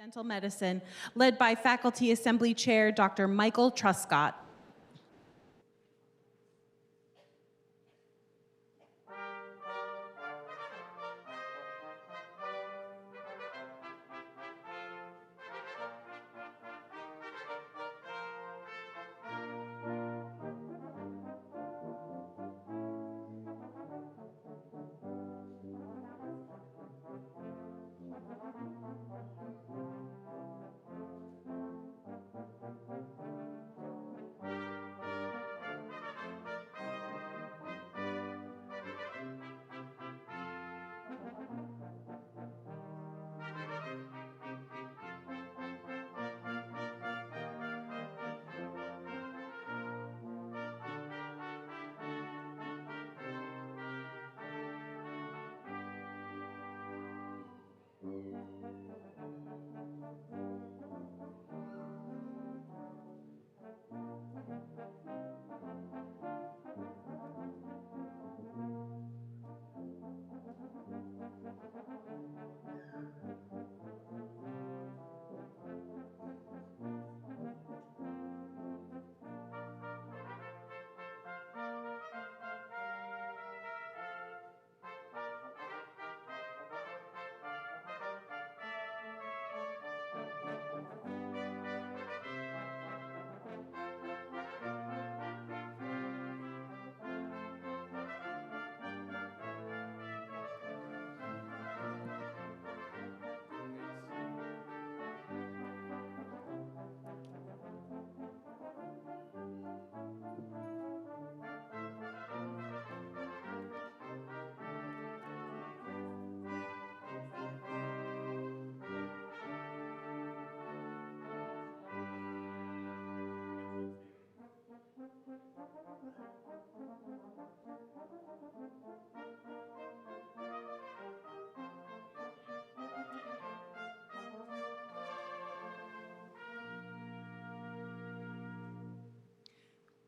Dental Medicine, led by Faculty Assembly Chair Dr. Michael Truscott.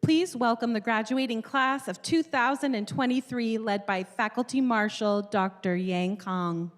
Please welcome the graduating class of 2023, led by Faculty Marshal Dr. Yang Kong.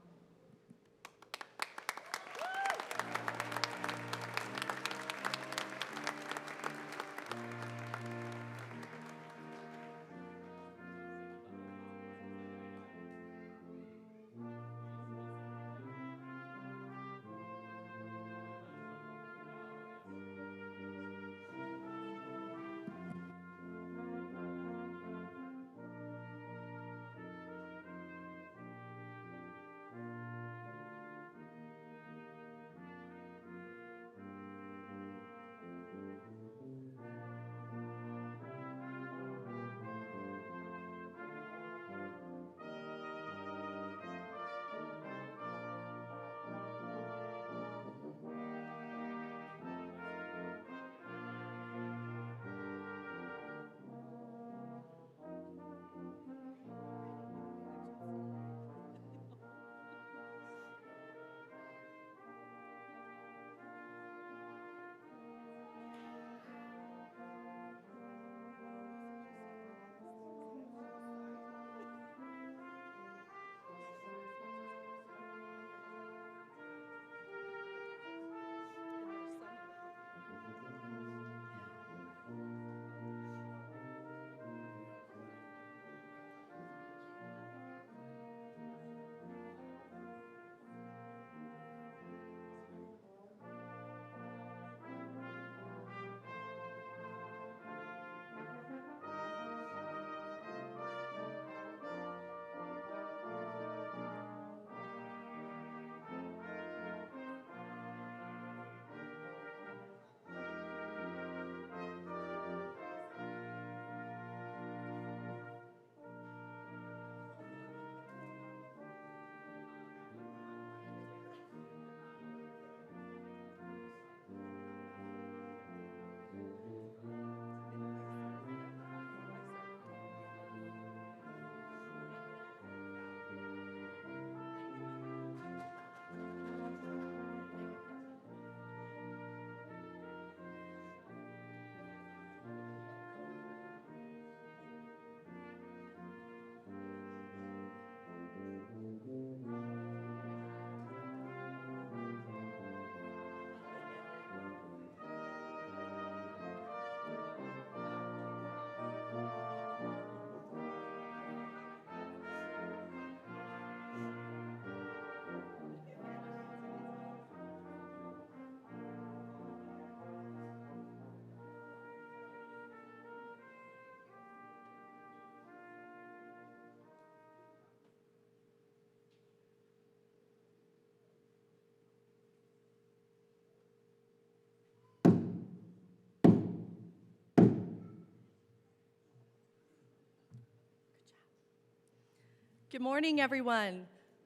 Good morning, everyone.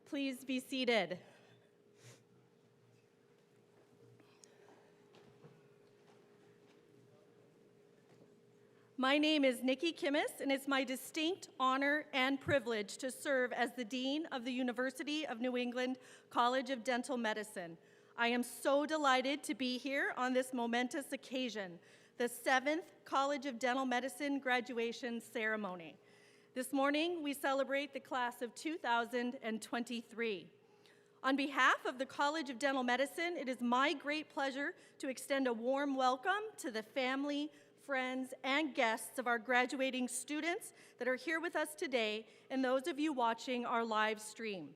Please be seated. My name is Nikki Kimmis, and it's my distinct honor and privilege to serve as the Dean of the University of New England College of Dental Medicine. I am so delighted to be here on this momentous occasion, the 7th College of Dental Medicine graduation ceremony. This morning, we celebrate the class of 2023. On behalf of the College of Dental Medicine, it is my great pleasure to extend a warm welcome to the family, friends, and guests of our graduating students that are here with us today, and those of you watching our live stream.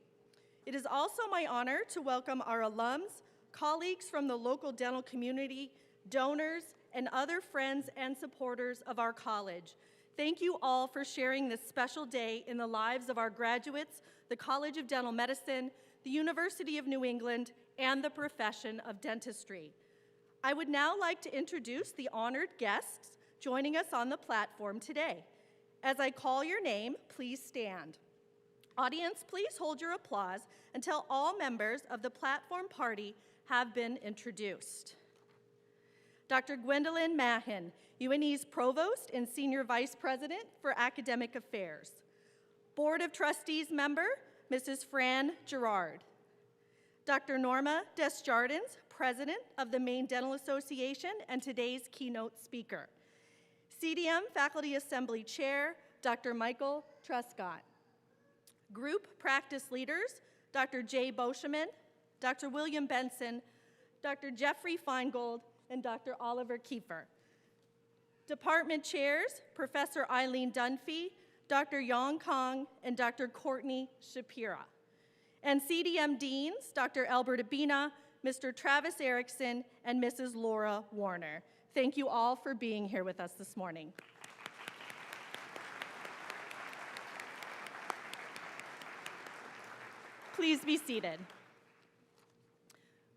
It is also my honor to welcome our alums, colleagues from the local dental community, donors, and other friends and supporters of our college. Thank you all for sharing this special day in the lives of our graduates, the College of Dental Medicine, the University of New England, and the profession of dentistry. I would now like to introduce the honored guests joining us on the platform today. As I call your name, please stand. Audience, please hold your applause until all members of the platform party have been introduced. Dr. Gwendolyn Mahin, UNE's Provost and Senior Vice President for Academic Affairs. Board of Trustees member, Mrs. Fran Gerard. Dr. Norma Desjardins, President of the Maine Dental Association and today's keynote speaker. CDM Faculty Assembly Chair, Dr. Michael Truscott. Group practice leaders, Dr. Jay Boscheman, Dr. William Benson, Dr. Jeffrey Feingold, and Dr. Oliver Kiefer. Department chairs, Professor Eileen Dunphy, Dr. Yang Kong, and Dr. Courtney Shapira. And CDM deans, Dr. Albert Abina, Mr. Travis Erickson, and Mrs. Laura Warner. Thank you all for being here with us this morning. Please be seated.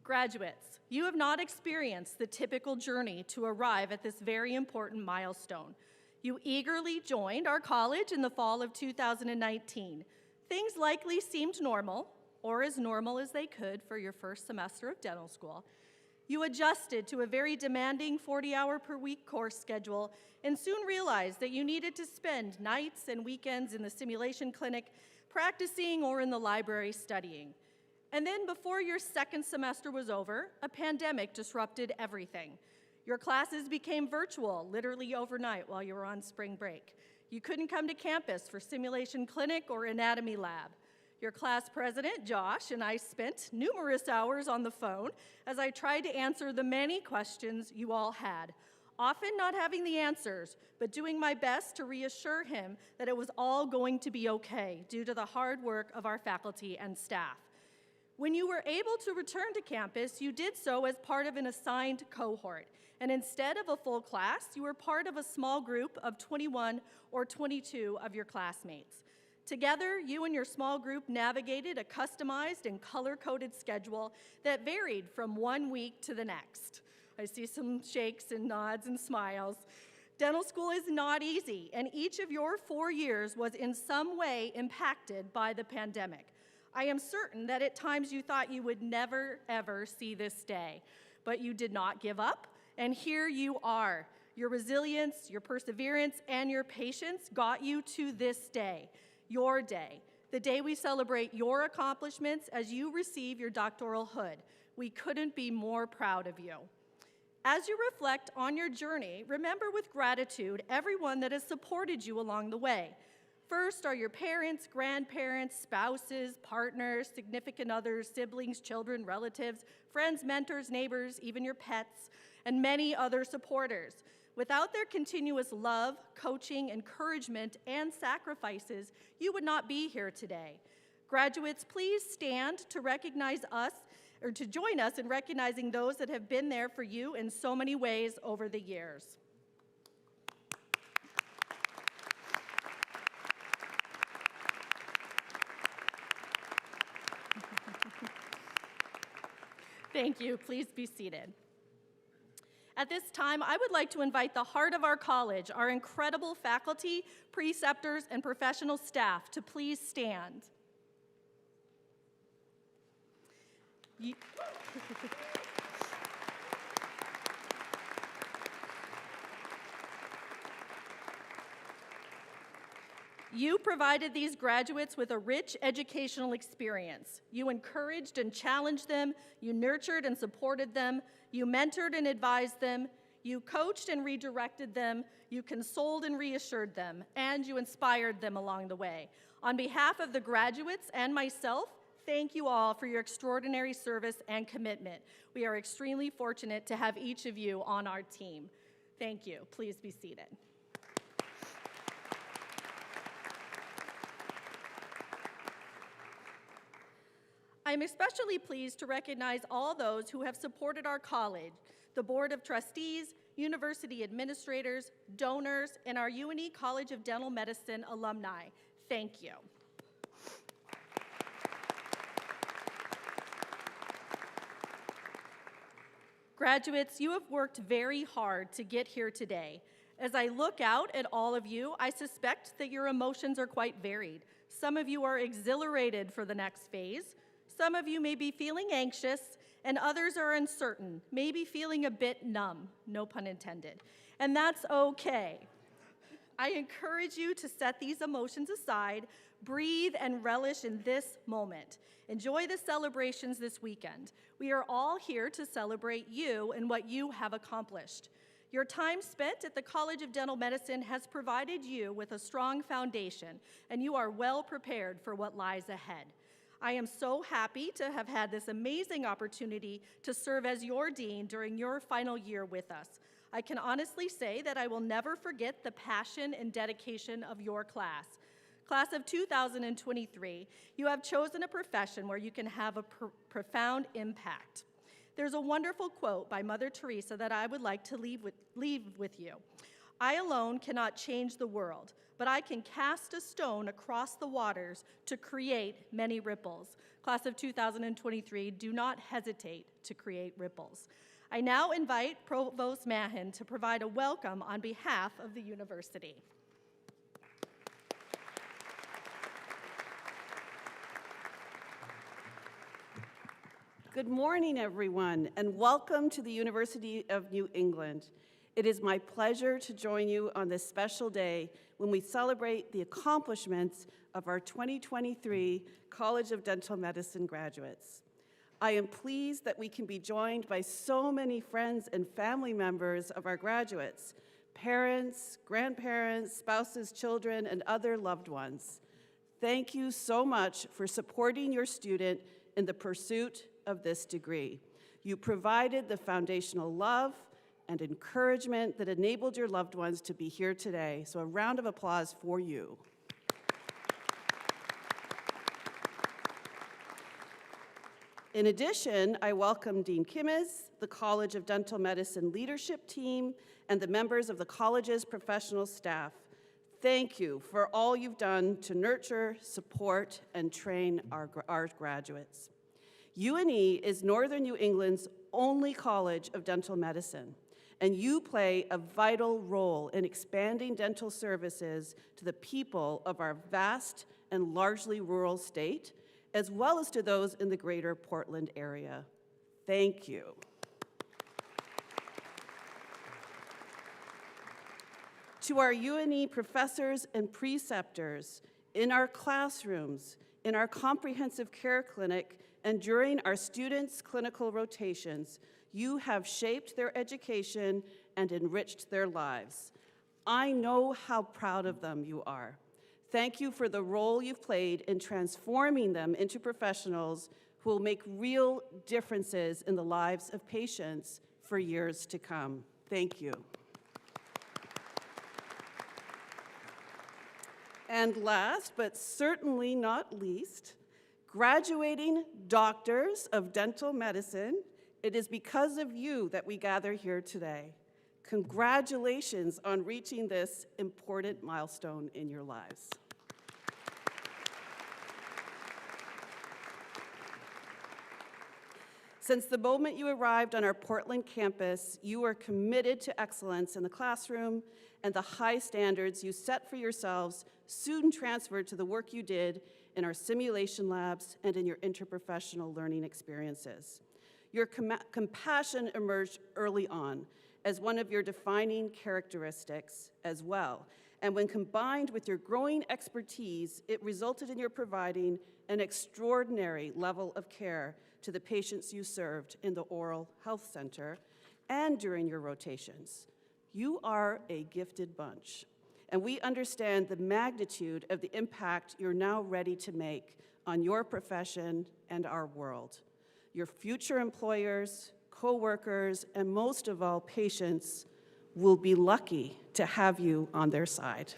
Graduates, you have not experienced the typical journey to arrive at this very important milestone. You eagerly joined our college in the fall of 2019. Things likely seemed normal, or as normal as they could for your first semester of dental school. You adjusted to a very demanding 40-hour-per-week course schedule and soon realized that you needed to spend nights and weekends in the simulation clinic practicing or in the library studying. And then before your second semester was over, a pandemic disrupted everything. Your classes became virtual literally overnight while you were on spring break. You couldn't come to campus for simulation clinic or anatomy lab. Your class president, Josh, and I spent numerous hours on the phone as I tried to answer the many questions you all had, often not having the answers, but doing my best to reassure him that it was all going to be okay due to the hard work of our faculty and staff. When you were able to return to campus, you did so as part of an assigned cohort. And instead of a full class, you were part of a small group of 21 or 22 of your classmates. Together, you and your small group navigated a customized and color-coded schedule that varied from one week to the next. I see some shakes and nods and smiles. Dental school is not easy, and each of your 4 years was in some way impacted by the pandemic. I am certain that at times you thought you would never, ever see this day, but you did not give up, and here you are. Your resilience, your perseverance, and your patience got you to this day, your day, the day we celebrate your accomplishments as you receive your doctoral hood. We couldn't be more proud of you. As you reflect on your journey, remember with gratitude everyone that has supported you along the way. First are your parents, grandparents, spouses, partners, significant others, siblings, children, relatives, friends, mentors, neighbors, even your pets, and many other supporters. Without their continuous love, coaching, encouragement, and sacrifices, you would not be here today. Graduates, please stand to recognize us, or to join us in recognizing those that have been there for you in so many ways over the years. Thank you. Please be seated. At this time, I would like to invite the heart of our college, our incredible faculty, preceptors, and professional staff to please stand. You provided these graduates with a rich educational experience. You encouraged and challenged them. You nurtured and supported them. You mentored and advised them. You coached and redirected them. You consoled and reassured them. And you inspired them along the way. On behalf of the graduates and myself, thank you all for your extraordinary service and commitment. We are extremely fortunate to have each of you on our team. Thank you. Please be seated. I'm especially pleased to recognize all those who have supported our college, the Board of Trustees, university administrators, donors, and our UNE College of Dental Medicine alumni. Thank you. Graduates, you have worked very hard to get here today. As I look out at all of you, I suspect that your emotions are quite varied. Some of you are exhilarated for the next phase. Some of you may be feeling anxious, and others are uncertain, maybe feeling a bit numb, no pun intended. And that's okay. I encourage you to set these emotions aside, breathe, and relish in this moment. Enjoy the celebrations this weekend. We are all here to celebrate you and what you have accomplished. Your time spent at the College of Dental Medicine has provided you with a strong foundation, and you are well prepared for what lies ahead. I am so happy to have had this amazing opportunity to serve as your dean during your final year with us. I can honestly say that I will never forget the passion and dedication of your class. Class of 2023, you have chosen a profession where you can have a profound impact. There's a wonderful quote by Mother Teresa that I would like to leave with you. I alone cannot change the world, but I can cast a stone across the waters to create many ripples. Class of 2023, do not hesitate to create ripples. I now invite Provost Mahan to provide a welcome on behalf of the university. Good morning, everyone, and welcome to the University of New England. It is my pleasure to join you on this special day when we celebrate the accomplishments of our 2023 College of Dental Medicine graduates. I am pleased that we can be joined by so many friends and family members of our graduates, parents, grandparents, spouses, children, and other loved ones. Thank you so much for supporting your student in the pursuit of this degree. You provided the foundational love and encouragement that enabled your loved ones to be here today. So a round of applause for you. In addition, I welcome Dean Kimmes, the College of Dental Medicine leadership team, and the members of the college's professional staff. Thank you for all you've done to nurture, support, and train our graduates. UNE is Northern New England's only college of dental medicine, and you play a vital role in expanding dental services to the people of our vast and largely rural state, as well as to those in the greater Portland area. Thank you. To our UNE professors and preceptors, in our classrooms, in our comprehensive care clinic, and during our students' clinical rotations, you have shaped their education and enriched their lives. I know how proud of them you are. Thank you for the role you've played in transforming them into professionals who will make real differences in the lives of patients for years to come. Thank you. And last, but certainly not least, graduating doctors of dental medicine, it is because of you that we gather here today. Congratulations on reaching this important milestone in your lives. Since the moment you arrived on our Portland campus, you are committed to excellence in the classroom, and the high standards you set for yourselves soon transferred to the work you did in our simulation labs and in your interprofessional learning experiences. Your compassion emerged early on as one of your defining characteristics as well, and when combined with your growing expertise, it resulted in your providing an extraordinary level of care to the patients you served in the Oral Health Center and during your rotations. You are a gifted bunch, and we understand the magnitude of the impact you're now ready to make on your profession and our world. Your future employers, co-workers, and most of all, patients will be lucky to have you on their side.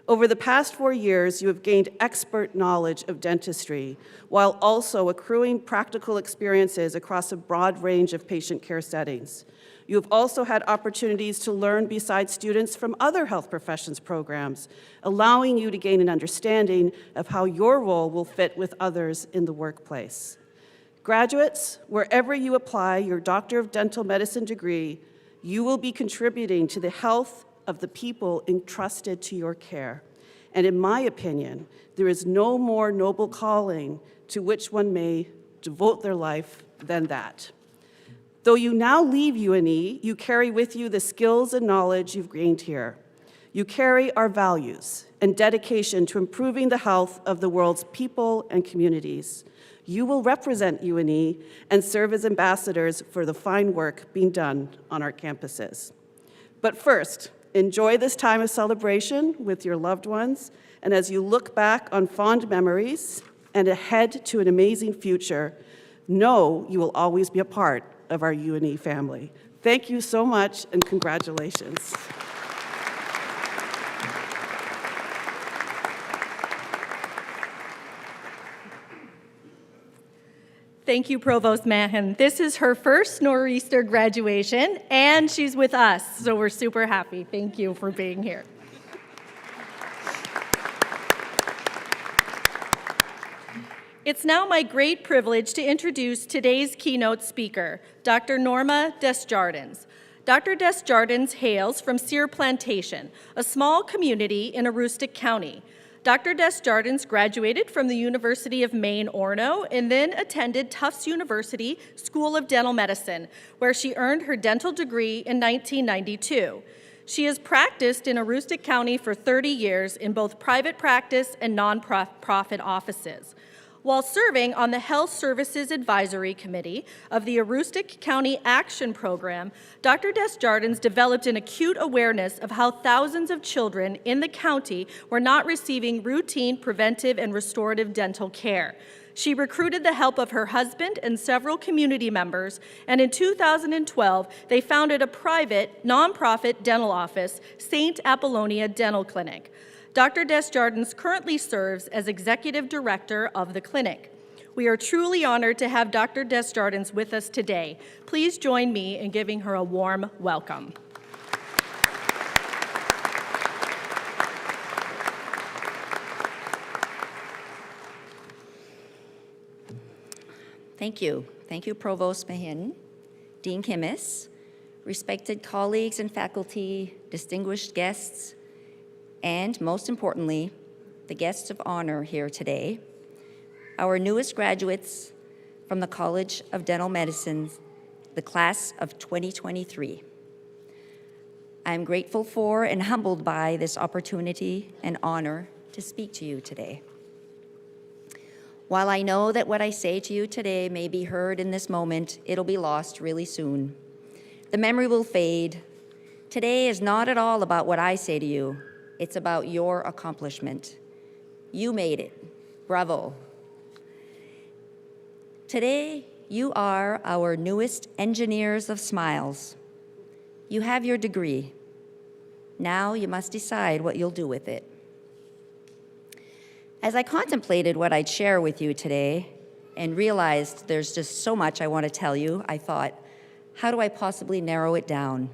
Over the past 4 years, you have gained expert knowledge of dentistry while also accruing practical experiences across a broad range of patient care settings. You have also had opportunities to learn beside students from other health professions programs, allowing you to gain an understanding of how your role will fit with others in the workplace. Graduates, wherever you apply your Doctor of Dental Medicine degree, you will be contributing to the health of the people entrusted to your care. And in my opinion, there is no more noble calling to which one may devote their life than that. Though you now leave UNE, you carry with you the skills and knowledge you've gained here. You carry our values and dedication to improving the health of the world's people and communities. You will represent UNE and serve as ambassadors for the fine work being done on our campuses. But first, enjoy this time of celebration with your loved ones, and as you look back on fond memories and ahead to an amazing future, know you will always be a part of our UNE family. Thank you so much, and congratulations. Thank you, Provost Mahan. This is her first Nor'easter graduation, and she's with us, so we're super happy. Thank you for being here. It's now my great privilege to introduce today's keynote speaker, Dr. Norma Desjardins. Dr. Desjardins hails from Sear Plantation, a small community in Aroostook County. Dr. Desjardins graduated from the University of Maine, Orono, and then attended Tufts University School of Dental Medicine, where she earned her dental degree in 1992. She has practiced in Aroostook County for 30 years in both private practice and nonprofit offices. While serving on the Health Services Advisory Committee of the Aroostook County Action Program, Dr. Desjardins developed an acute awareness of how thousands of children in the county were not receiving routine preventive and restorative dental care. She recruited the help of her husband and several community members, and in 2012, they founded a private, nonprofit dental office, St. Apollonia Dental Clinic. Dr. Desjardins currently serves as executive director of the clinic. We are truly honored to have Dr. Desjardins with us today. Please join me in giving her a warm welcome. Thank you. Thank you, Provost Mahan, Dean Kimmis, respected colleagues and faculty, distinguished guests, and most importantly, the guests of honor here today, our newest graduates from the College of Dental Medicine, the class of 2023. I'm grateful for and humbled by this opportunity and honor to speak to you today. While I know that what I say to you today may be heard in this moment, it'll be lost really soon. The memory will fade. Today is not at all about what I say to you. It's about your accomplishment. You made it. Bravo. Today, you are our newest engineers of smiles. You have your degree. Now you must decide what you'll do with it. As I contemplated what I'd share with you today and realized there's just so much I want to tell you, I thought, how do I possibly narrow it down?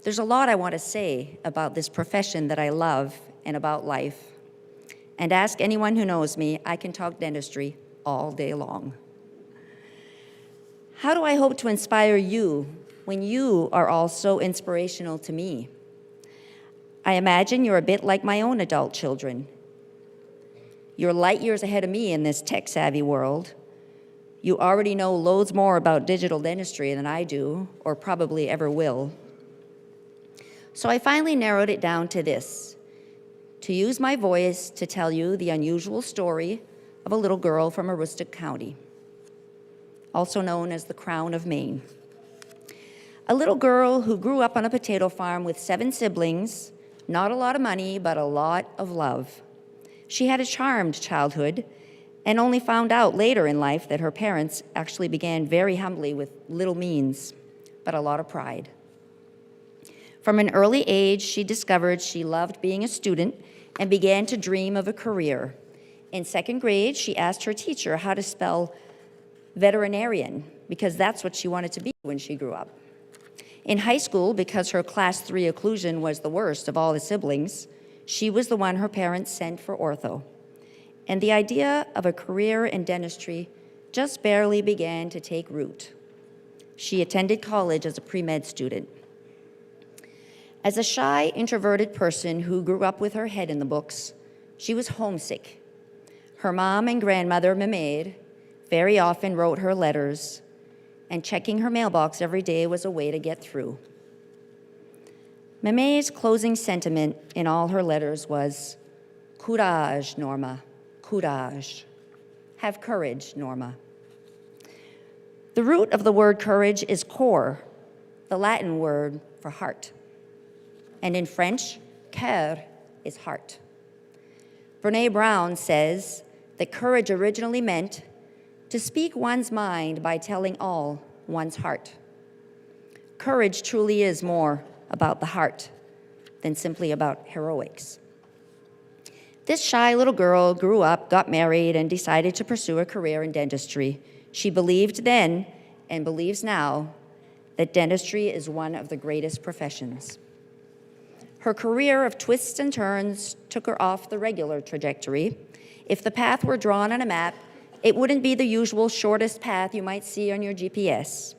There's a lot I want to say about this profession that I love and about life. And ask anyone who knows me, I can talk dentistry all day long. How do I hope to inspire you when you are all so inspirational to me? I imagine you're a bit like my own adult children. You're light years ahead of me in this tech-savvy world. You already know loads more about digital dentistry than I do, or probably ever will. So I finally narrowed it down to this: to use my voice to tell you the unusual story of a little girl from Aroostook County, also known as the Crown of Maine. A little girl who grew up on a potato farm with 7 siblings, not a lot of money, but a lot of love. She had a charmed childhood and only found out later in life that her parents actually began very humbly with little means, but a lot of pride. From an early age, she discovered she loved being a student and began to dream of a career. In 2nd grade, she asked her teacher how to spell veterinarian, because that's what she wanted to be when she grew up. In high school, because her class 3 occlusion was the worst of all the siblings, she was the one her parents sent for ortho. And the idea of a career in dentistry just barely began to take root. She attended college as a pre-med student. As a shy, introverted person who grew up with her head in the books, she was homesick. Her mom and grandmother, Maimaid, very often wrote her letters, and checking her mailbox every day was a way to get through. Maimaid's closing sentiment in all her letters was, "Courage, Norma, courage." Have courage, Norma. The root of the word courage is cor, the Latin word for heart. And in French, cœur is heart. Brené Brown says that courage originally meant to speak one's mind by telling all one's heart. Courage truly is more about the heart than simply about heroics. This shy little girl grew up, got married, and decided to pursue a career in dentistry. She believed then, and believes now, that dentistry is one of the greatest professions. Her career of twists and turns took her off the regular trajectory. If the path were drawn on a map, it wouldn't be the usual shortest path you might see on your GPS,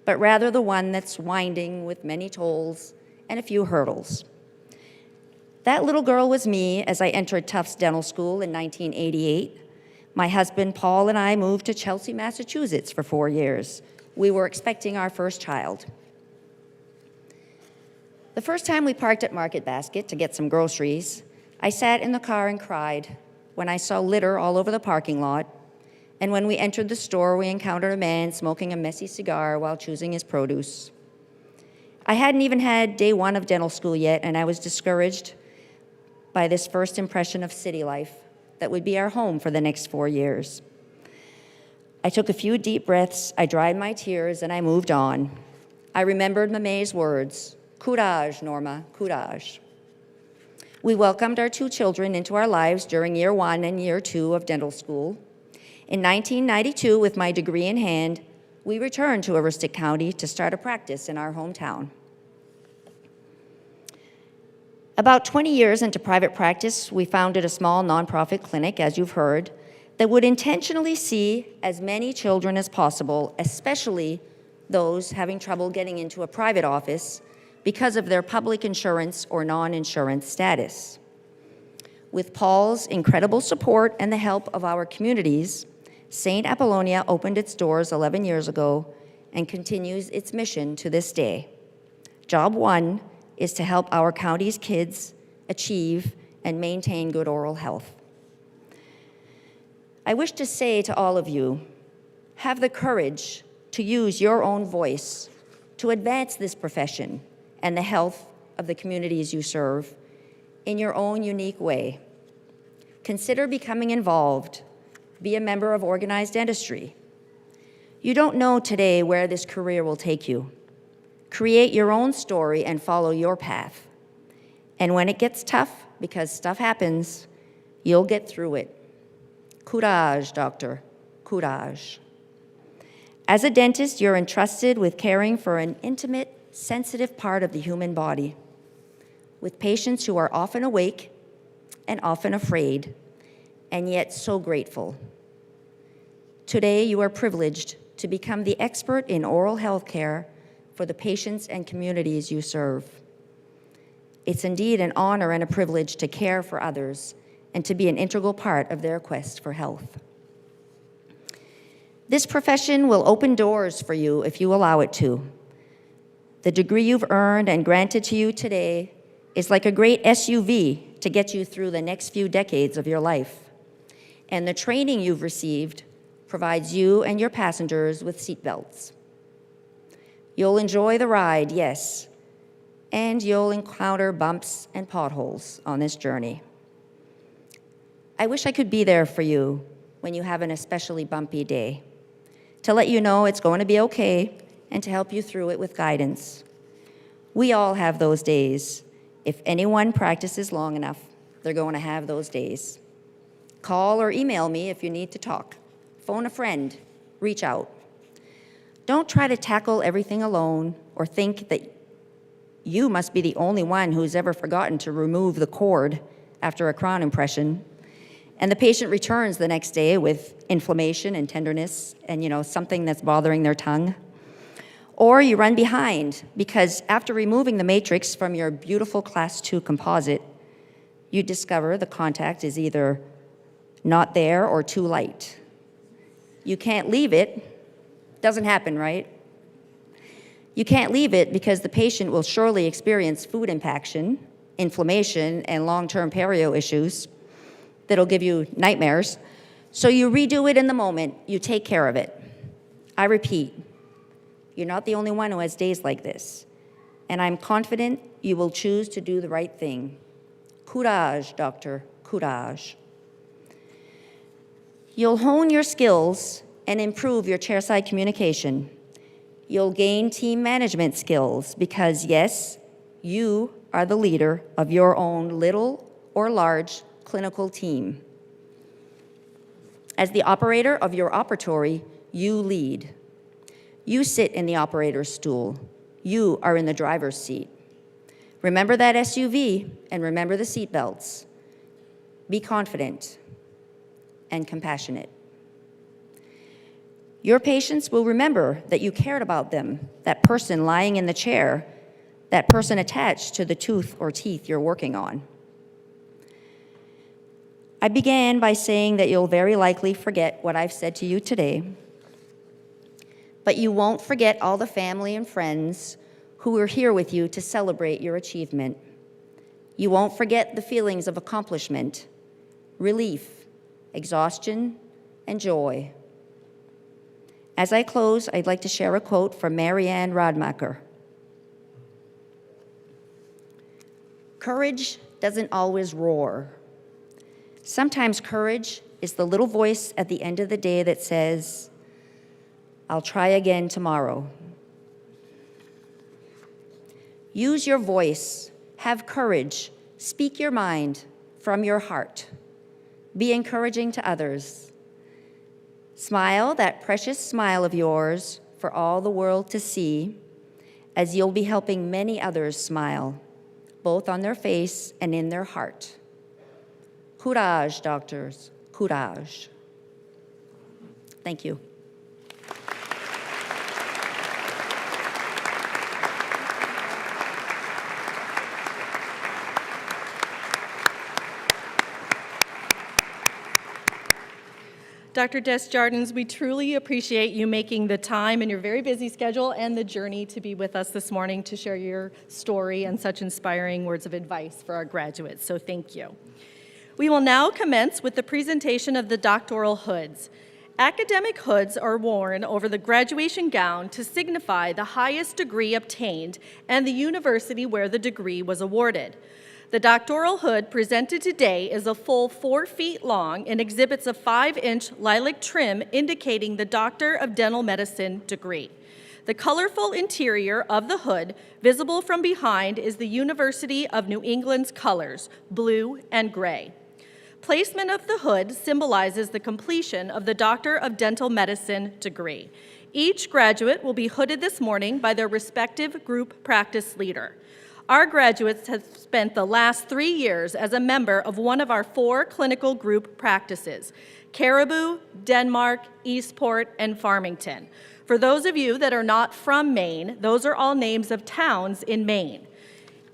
but rather the one that's winding with many tolls and a few hurdles. That little girl was me as I entered Tufts Dental School in 1988. My husband, Paul, and I moved to Chelsea, Massachusetts for 4 years. We were expecting our first child. The first time we parked at Market Basket to get some groceries, I sat in the car and cried when I saw litter all over the parking lot, and when we entered the store, we encountered a man smoking a messy cigar while choosing his produce. I hadn't even had day 1 of dental school yet, and I was discouraged by this first impression of city life that would be our home for the next 4 years. I took a few deep breaths, I dried my tears, and I moved on. I remembered Maimaid's words, "Courage, Norma, courage." We welcomed our 2 children into our lives during year 1 and year 2 of dental school. In 1992, with my degree in hand, we returned to Aroostook County to start a practice in our hometown. About 20 years into private practice, we founded a small nonprofit clinic, as you've heard, that would intentionally see as many children as possible, especially those having trouble getting into a private office because of their public insurance or non-insurance status. With Paul's incredible support and the help of our communities, St. Apollonia opened its doors 11 years ago and continues its mission to this day. Job 1 is to help our county's kids achieve and maintain good oral health. I wish to say to all of you, have the courage to use your own voice to advance this profession and the health of the communities you serve in your own unique way. Consider becoming involved. Be a member of organized dentistry. You don't know today where this career will take you. Create your own story and follow your path. And when it gets tough, because stuff happens, you'll get through it. Courage, doctor, courage. As a dentist, you're entrusted with caring for an intimate, sensitive part of the human body, with patients who are often awake and often afraid, and yet so grateful. Today, you are privileged to become the expert in oral health care for the patients and communities you serve. It's indeed an honor and a privilege to care for others and to be an integral part of their quest for health. This profession will open doors for you if you allow it to. The degree you've earned and granted to you today is like a great SUV to get you through the next few decades of your life. And the training you've received provides you and your passengers with seatbelts. You'll enjoy the ride, yes, and you'll encounter bumps and potholes on this journey. I wish I could be there for you when you have an especially bumpy day, to let you know it's going to be okay and to help you through it with guidance. We all have those days. If anyone practices long enough, they're going to have those days. Call or email me if you need to talk. Phone a friend. Reach out. Don't try to tackle everything alone or think that you must be the only one who's ever forgotten to remove the cord after a crown impression, and the patient returns the next day with inflammation and tenderness and, something that's bothering their tongue. Or you run behind because after removing the matrix from your beautiful Class 2 composite, you discover the contact is either not there or too light. You can't leave it. Doesn't happen, right? You can't leave it because the patient will surely experience food impaction, inflammation, and long-term perio issues that'll give you nightmares. So you redo it in the moment. You take care of it. I repeat, you're not the only one who has days like this, and I'm confident you will choose to do the right thing. Courage, doctor, courage. You'll hone your skills and improve your chairside communication. You'll gain team management skills because, yes, you are the leader of your own little or large clinical team. As the operator of your operatory, you lead. You sit in the operator's stool. You are in the driver's seat. Remember that SUV and remember the seatbelts. Be confident and compassionate. Your patients will remember that you cared about them, that person lying in the chair, that person attached to the tooth or teeth you're working on. I began by saying that you'll very likely forget what I've said to you today, but you won't forget all the family and friends who were here with you to celebrate your achievement. You won't forget the feelings of accomplishment, relief, exhaustion, and joy. As I close, I'd like to share a quote from Marianne Radmacher. Courage doesn't always roar. Sometimes courage is the little voice at the end of the day that says, I'll try again tomorrow. Use your voice, have courage, speak your mind from your heart. Be encouraging to others. Smile that precious smile of yours for all the world to see, as you'll be helping many others smile, both on their face and in their heart. Courage, doctors, courage. Thank you. Dr. Desjardins, we truly appreciate you making the time in your very busy schedule and the journey to be with us this morning to share your story and such inspiring words of advice for our graduates, so thank you. We will now commence with the presentation of the doctoral hoods. Academic hoods are worn over the graduation gown to signify the highest degree obtained and the university where the degree was awarded. The doctoral hood presented today is a full 4 feet long and exhibits a 5-inch lilac trim indicating the Doctor of Dental Medicine degree. The colorful interior of the hood, visible from behind, is the University of New England's colors, blue and gray. Placement of the hood symbolizes the completion of the Doctor of Dental Medicine degree. Each graduate will be hooded this morning by their respective group practice leader. Our graduates have spent the last 3 years as a member of one of our 4 clinical group practices. Caribou, Denmark, Eastport, and Farmington. For those of you that are not from Maine, those are all names of towns in Maine.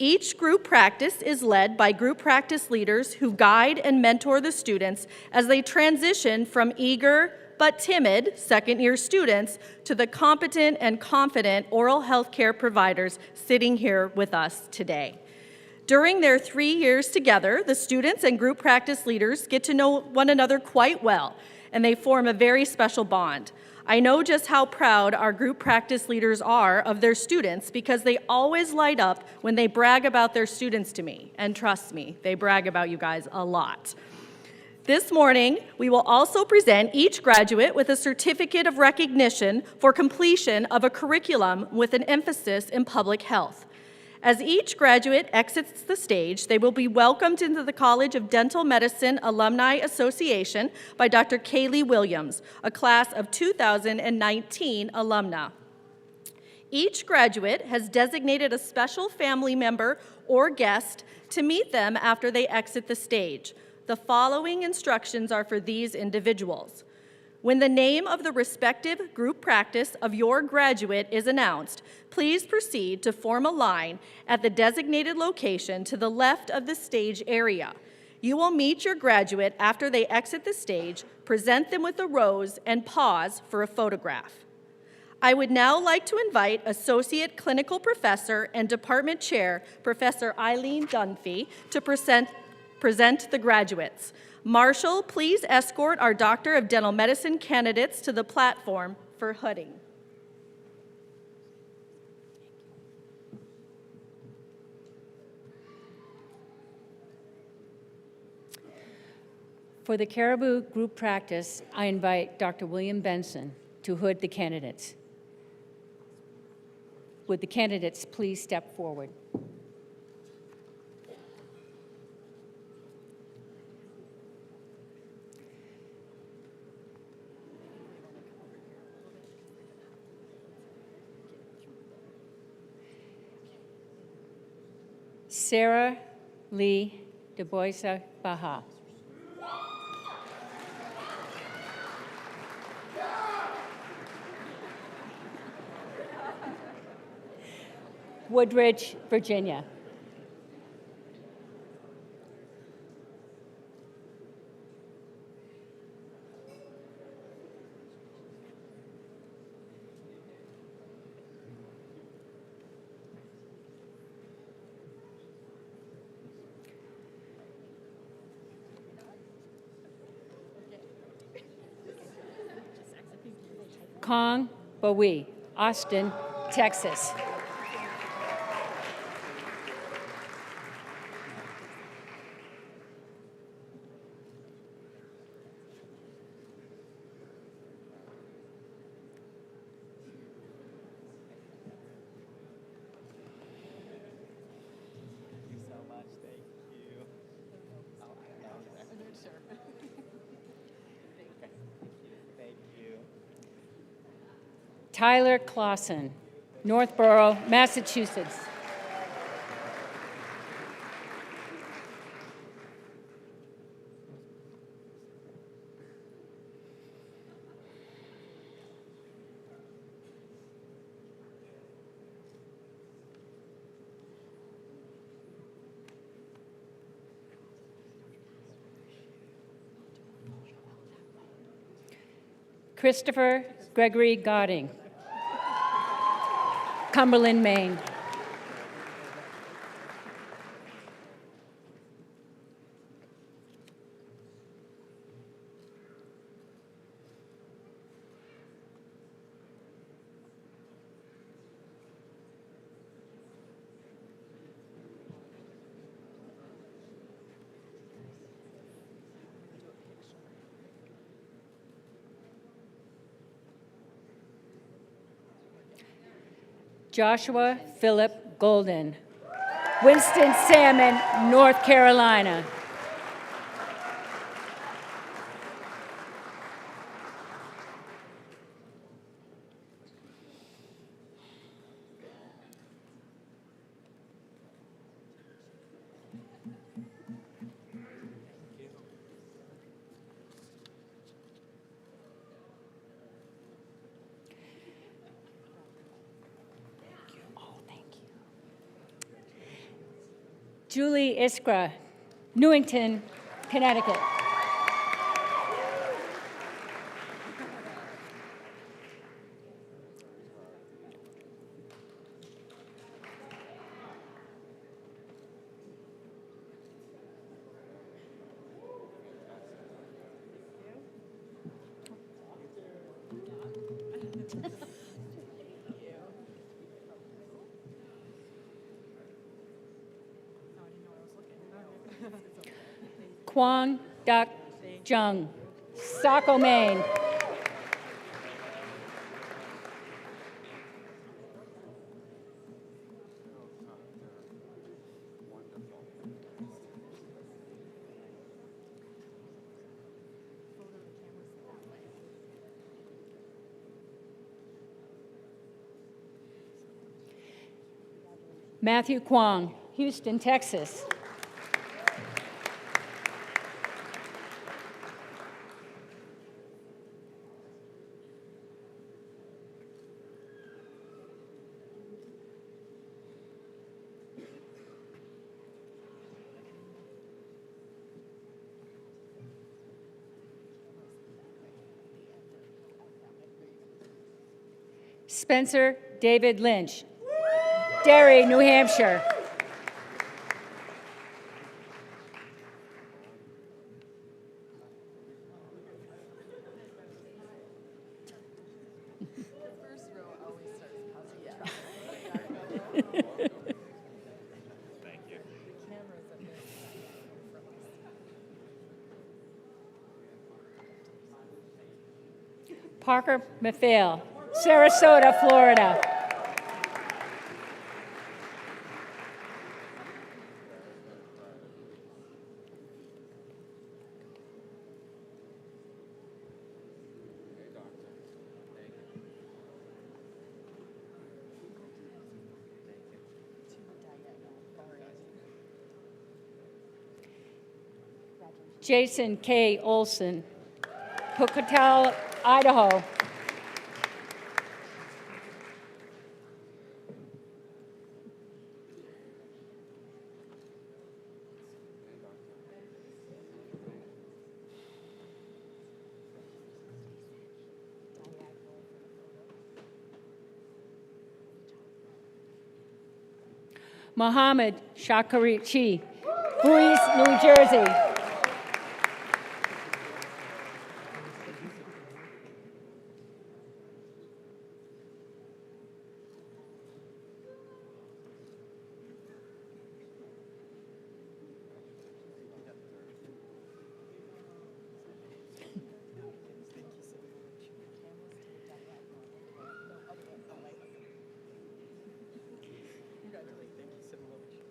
Each group practice is led by group practice leaders who guide and mentor the students as they transition from eager but timid second-year students to the competent and confident oral health care providers sitting here with us today. During their 3 years together, the students and group practice leaders get to know one another quite well, and they form a very special bond. I know just how proud our group practice leaders are of their students because they always light up when they brag about their students to me. And trust me, they brag about you guys a lot. This morning, we will also present each graduate with a certificate of recognition for completion of a curriculum with an emphasis in public health. As each graduate exits the stage, they will be welcomed into the College of Dental Medicine Alumni Association by Dr. Kaylee Williams, a class of 2019 alumna. Each graduate has designated a special family member or guest to meet them after they exit the stage. The following instructions are for these individuals. When the name of the respective group practice of your graduate is announced, please proceed to form a line at the designated location to the left of the stage area. You will meet your graduate after they exit the stage, present them with a rose, and pause for a photograph. I would now like to invite Associate Clinical Professor and Department Chair, Professor Eileen Dunphy, to present the graduates. Marshall, please escort our Doctor of Dental Medicine candidates to the platform for hooding. For the Caribou group practice, I invite Dr. William Benson to hood the candidates. Would the candidates please step forward? Sarah Lee DeBoisa Baha. Woodridge, Virginia. Kong Bowie, Austin, Texas. Tyler Clausen, Northborough, Massachusetts. Christopher Gregory Godding, Cumberland, Maine. Joshua Philip Golden, Winston-Salmon, North Carolina. Julie Iskra, Newington, Connecticut. Kwang Dak Jung, Saco, Maine. Matthew Kwong, Houston, Texas. Spencer David Lynch, Derry, New Hampshire. Parker Maphail, Sarasota, Florida. Jason K. Olson, Pocatello, Idaho. Mohammed Shakarichi, Bruce, New Jersey.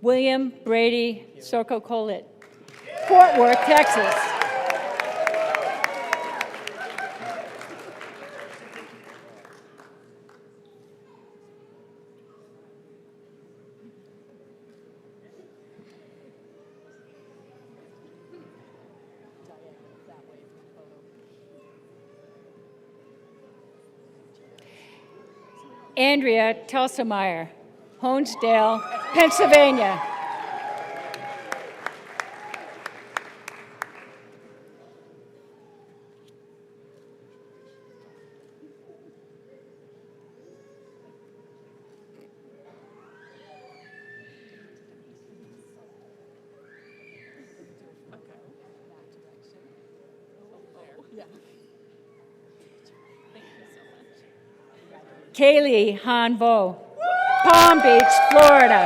William Brady Sorko-Colit, Fort Worth, Texas. Andrea Telsemeyer, Honesdale, Pennsylvania. Kaylee Hanvo, Palm Beach, Florida.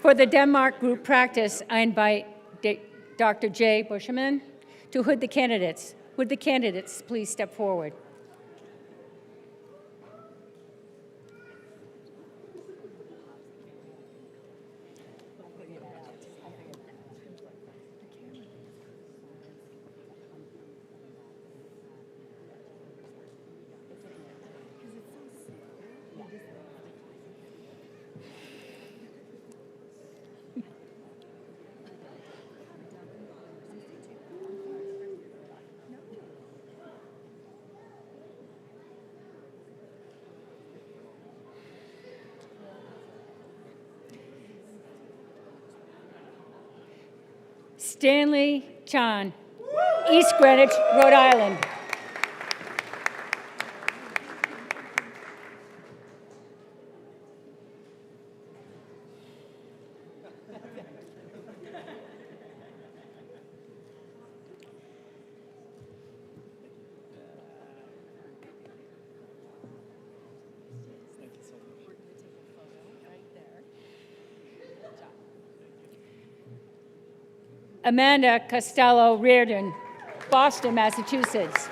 For the Denmark group practice, I invite Dr. Jay Busherman to hood the candidates. Would the candidates please step forward? Stanley Chan, East Greenwich, Rhode Island. Amanda Costello Reardon, Boston, Massachusetts.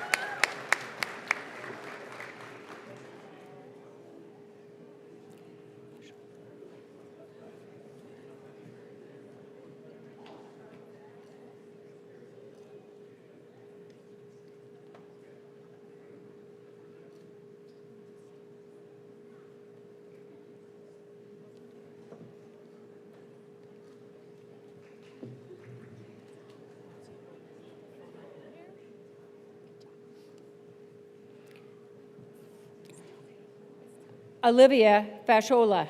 Olivia Fashola,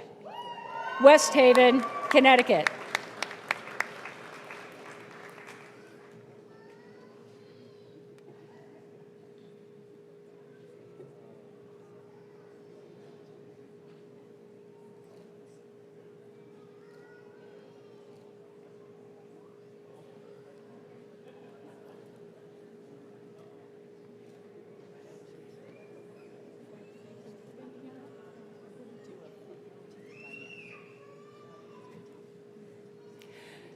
West Haven, Connecticut.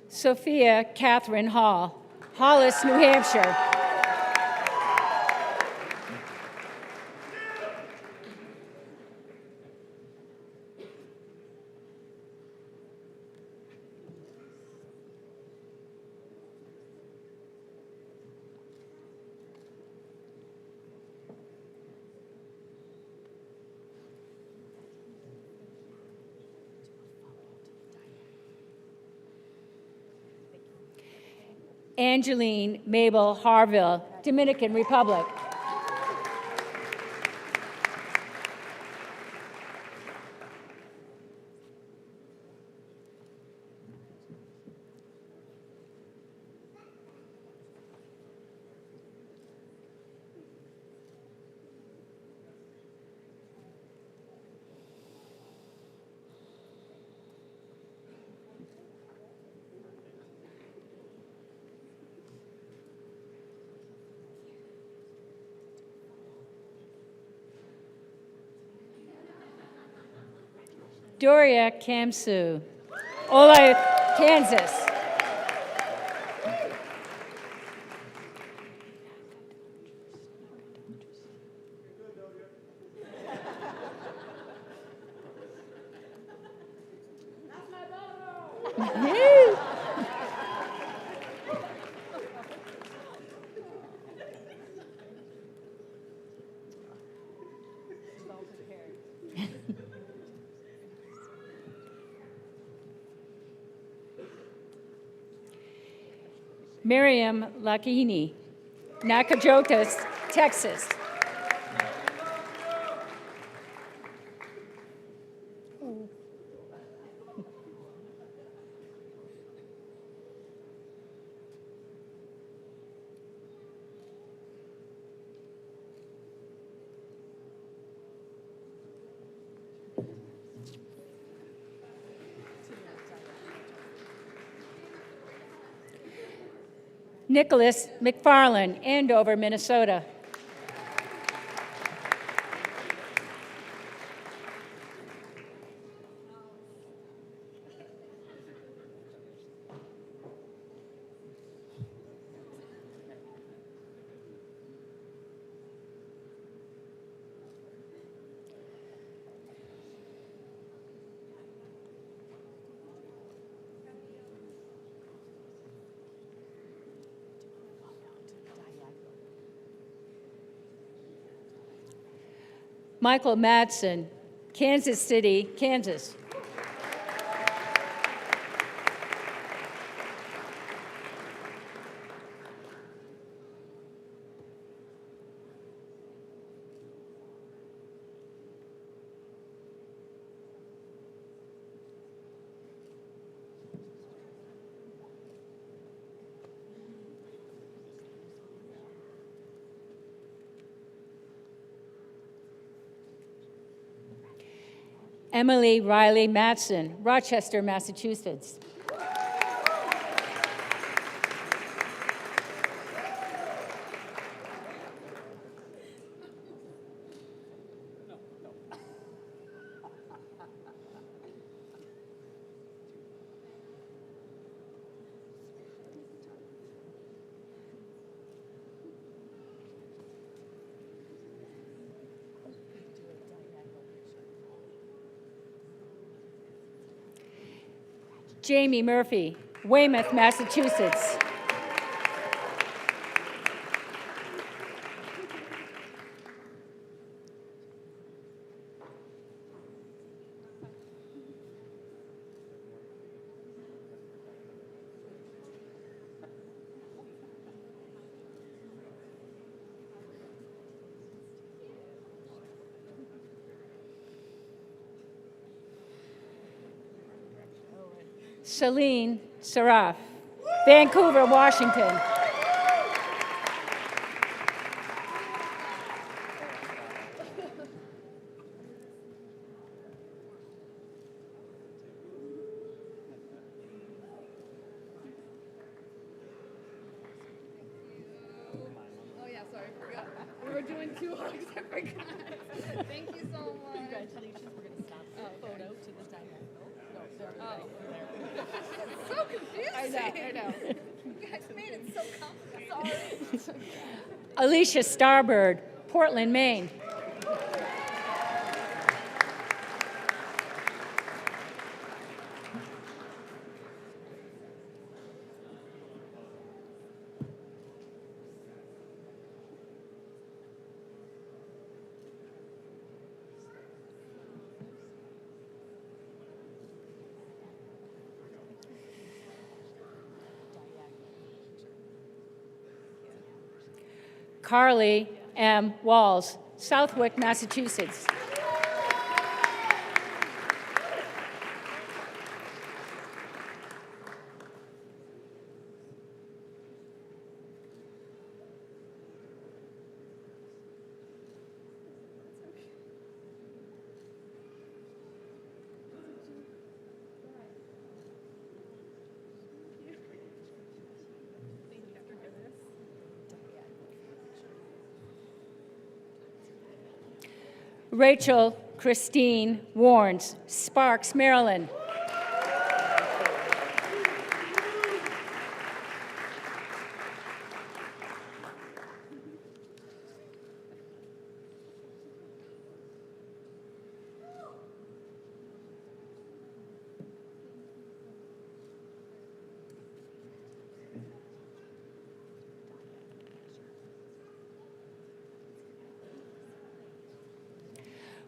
Sophia Catherine Hall, Hollis, New Hampshire. Angeline Mabel Harville, Dominican Republic. Doria Kamsu, Olathe, Kansas. Miriam Lakini, Nacogdoches, Texas. Nicholas McFarland, Andover, Minnesota. Michael Madsen, Kansas City, Kansas. Emily Riley Matson, Rochester, Massachusetts. Jamie Murphy, Weymouth, Massachusetts. Celine Saraf, Vancouver, Washington. Oh yeah, sorry, I forgot. We were doing 2 hugs, I forgot. Thank you so much. Congratulations, we're gonna stop the photo to the diagonal. No, so confusing. I know. You guys made it so complicated. Sorry. Alicia Starbird, Portland, Maine. Carly M. Walls, Southwick, Massachusetts. Rachel Christine Warnes, Sparks, Maryland.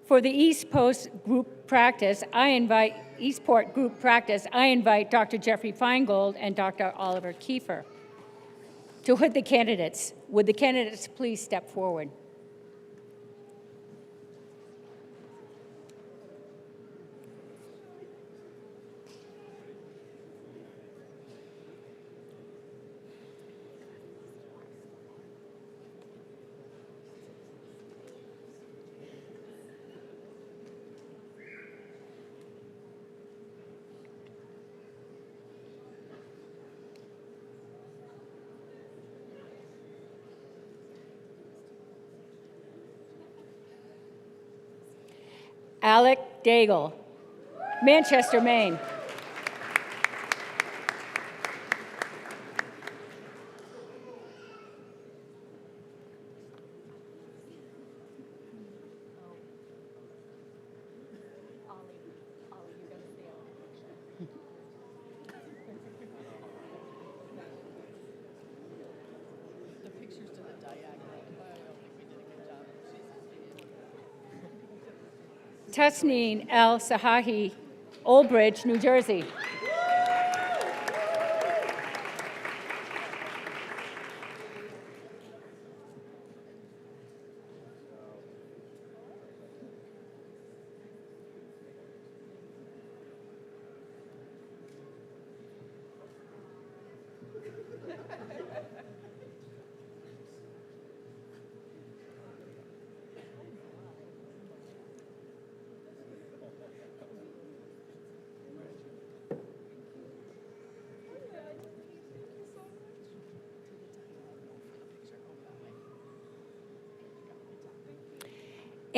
For the Eastport group practice, I invite Dr. Jeffrey Feingold and Dr. Oliver Kiefer. To hood the candidates, would the candidates please step forward? Alec Daigle, Manchester, Maine. The pictures to the diagonal. I don't think we did a good job. Tasneen El Sahahi, Old Bridge, New Jersey.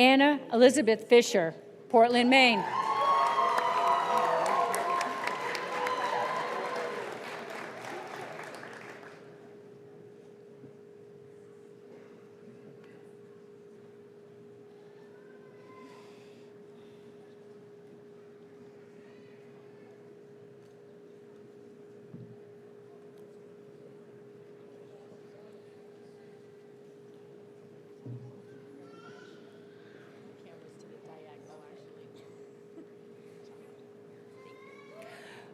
Anna Elizabeth Fisher, Portland, Maine.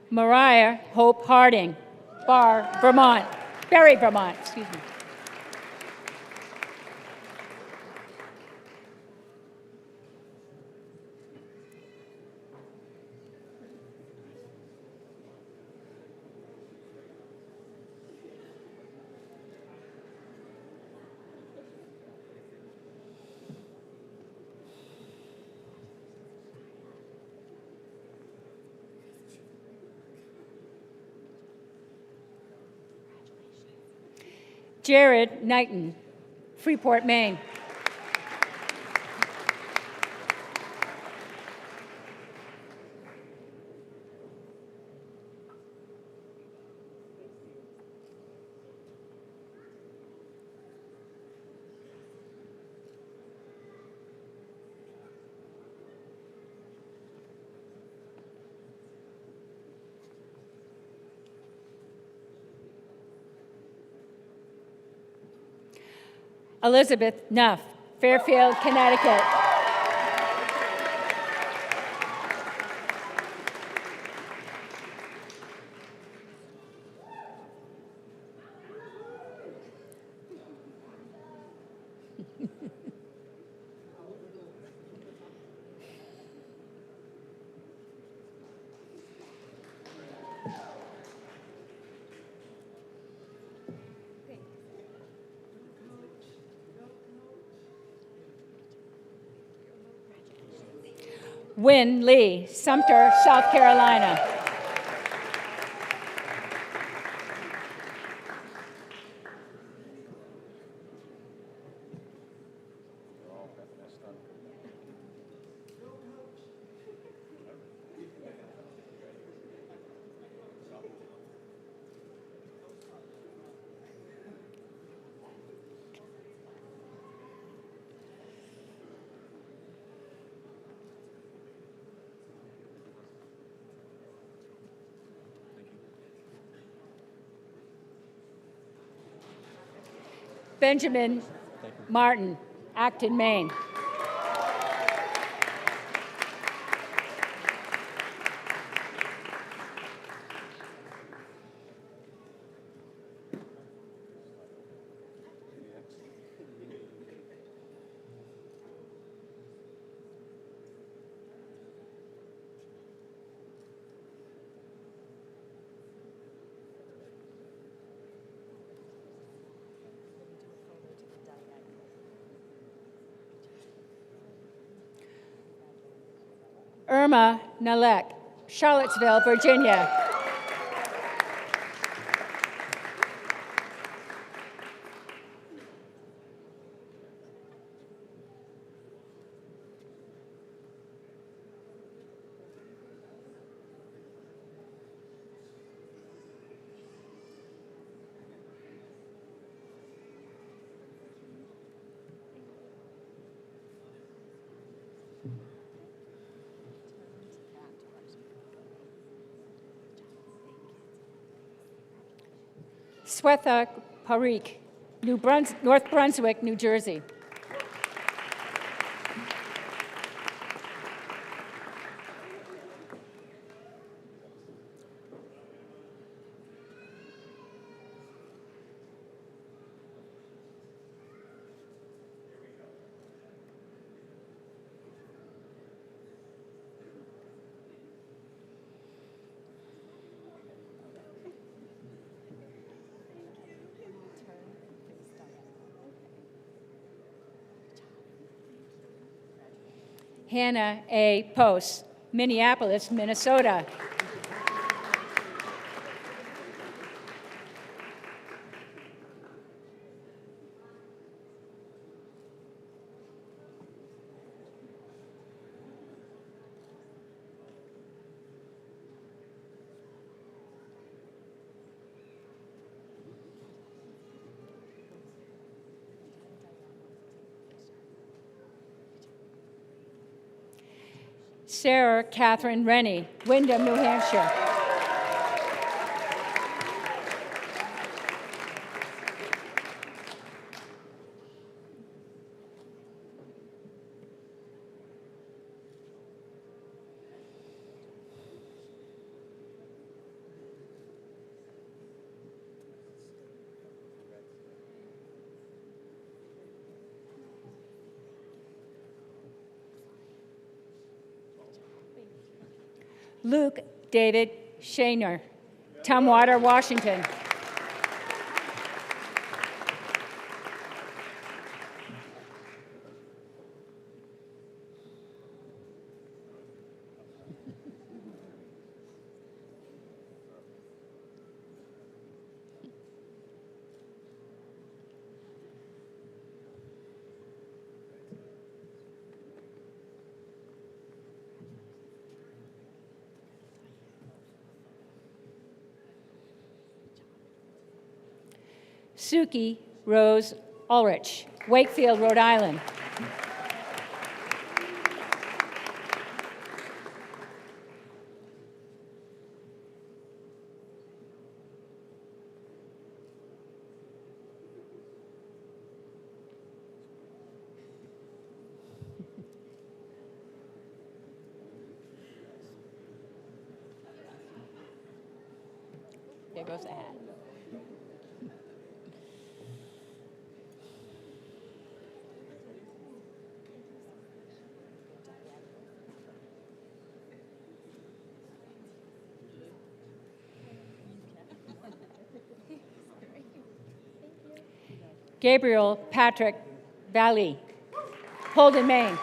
Mariah Hope Harding, Barry, Vermont, excuse me. Jared Knighton, Freeport, Maine. Elizabeth Nuff, Fairfield, Connecticut. Win Lee, Sumter, South Carolina. Benjamin Martin, Acton, Maine. Irma Nalek, Charlottesville, Virginia. Swetha Parikh, North Brunswick, New Jersey. Hannah A. Post, Minneapolis, Minnesota. Sarah Catherine Rennie, Windham, New Hampshire. Luke David Shaner, Tumwater, Washington. Suki Rose Ulrich, Wakefield, Rhode Island. There goes the hat. Gabriel Patrick Valley, Holden, Maine.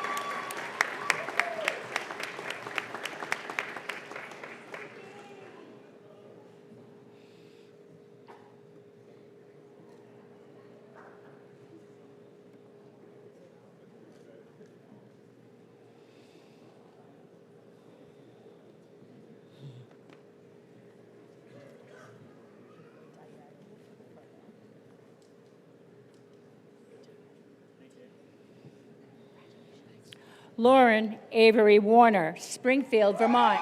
Lauren Avery Warner, Springfield, Vermont.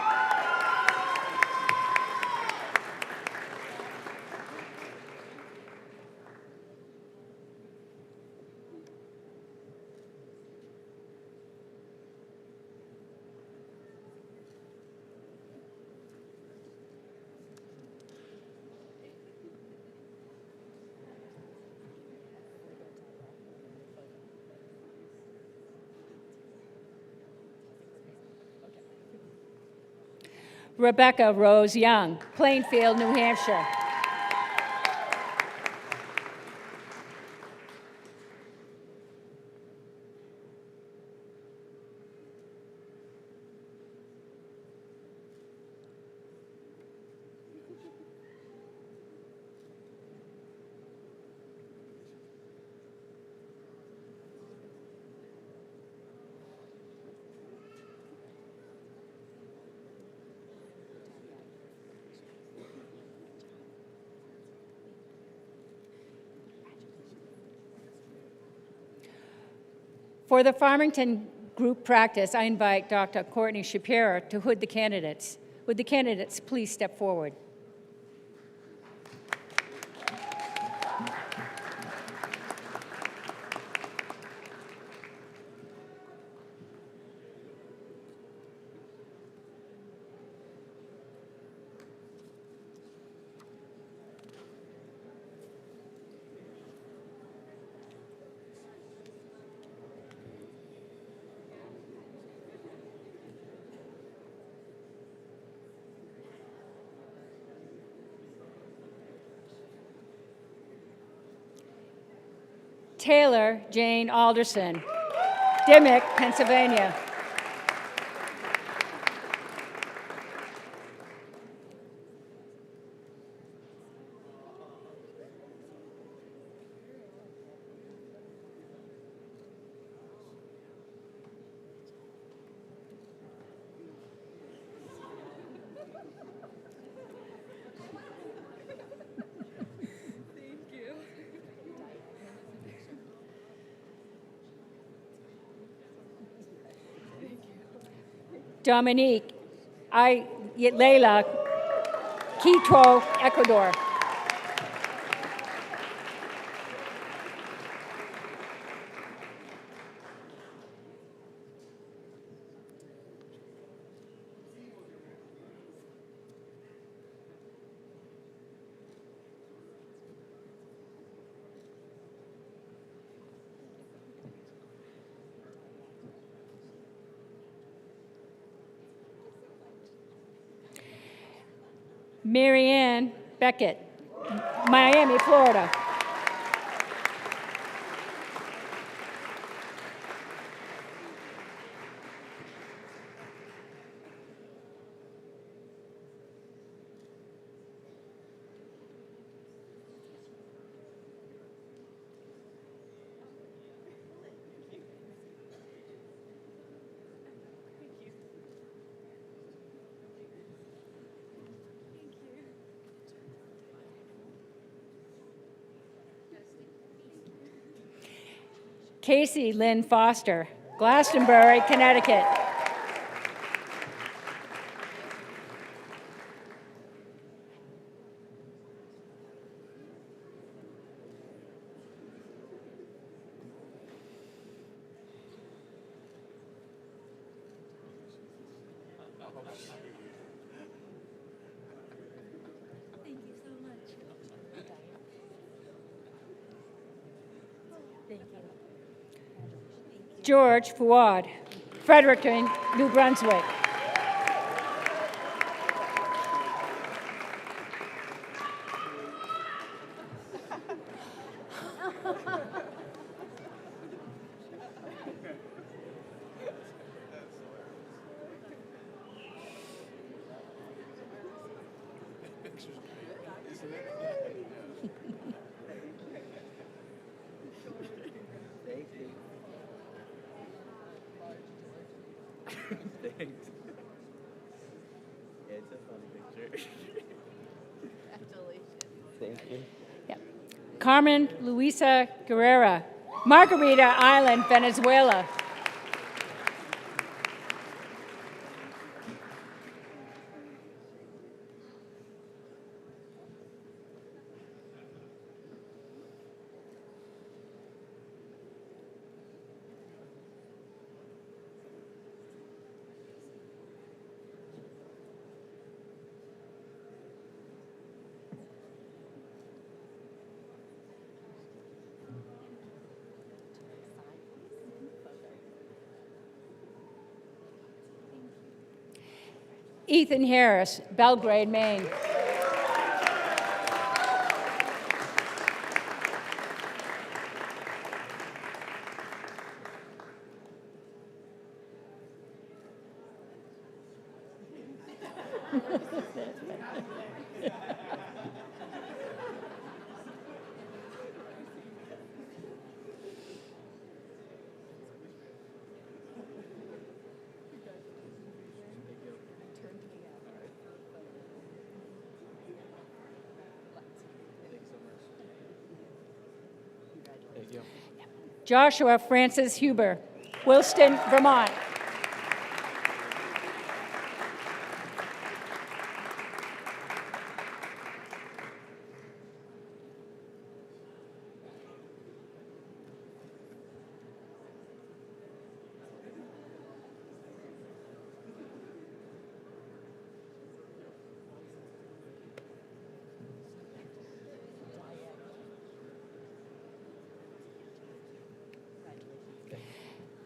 Rebecca Rose Young, Plainfield, New Hampshire. For the Farmington group practice, I invite Dr. Courtney Shapiro to hood the candidates. Would the candidates please step forward? Taylor Jane Alderson, Dimick, Pennsylvania. Dominique Leila, Quito, Ecuador. Marianne Beckett, Miami, Florida. Casey Lynn Foster, Glastonbury, Connecticut. George Fuad, Fredericton, New Brunswick. Thanks. Yeah, it's a funny picture. Thank you. Yeah. Carmen Luisa Guerrera, Margarita Island, Venezuela. Ethan Harris, Belgrade, Maine. Thank you. Joshua Francis Huber, Wilston, Vermont.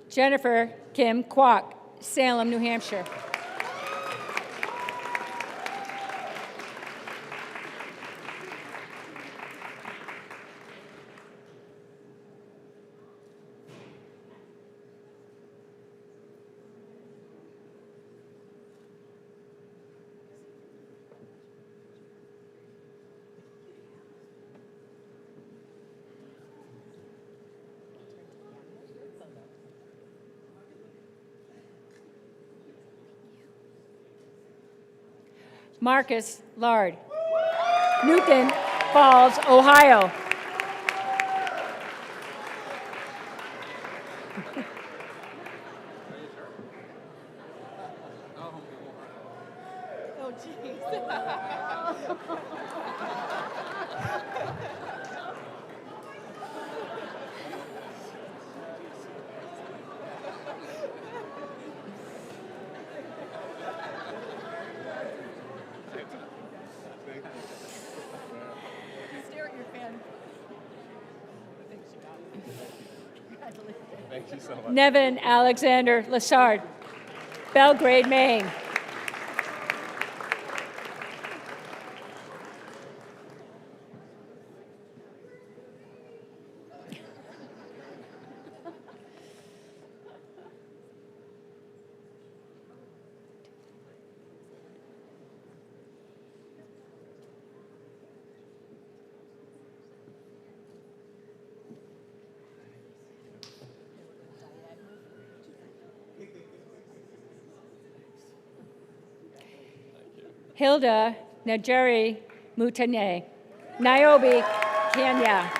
Jennifer Kim Kwok, Salem, New Hampshire. Marcus Lard, Newton Falls, Ohio. Stare at your fan. I think she got it. Congratulations. Thank you so much. Nevin Alexander Lassard, Belgrade, Maine. Hilda Najeri Mutane, Nairobi, Kenya.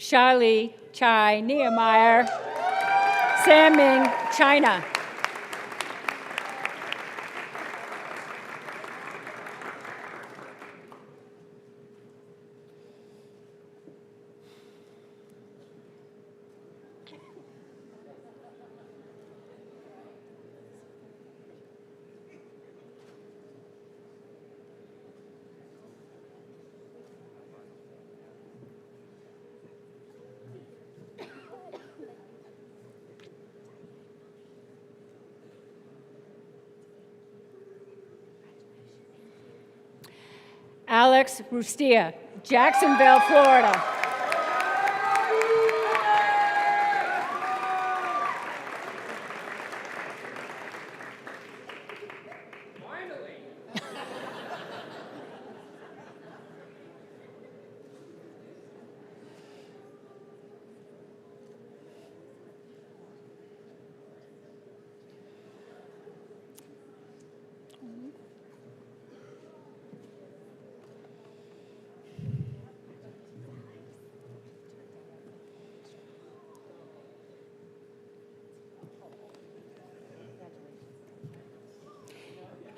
Charlie Chai Niemeyer, Sanming, China. Alex Rustia, Jacksonville, Florida.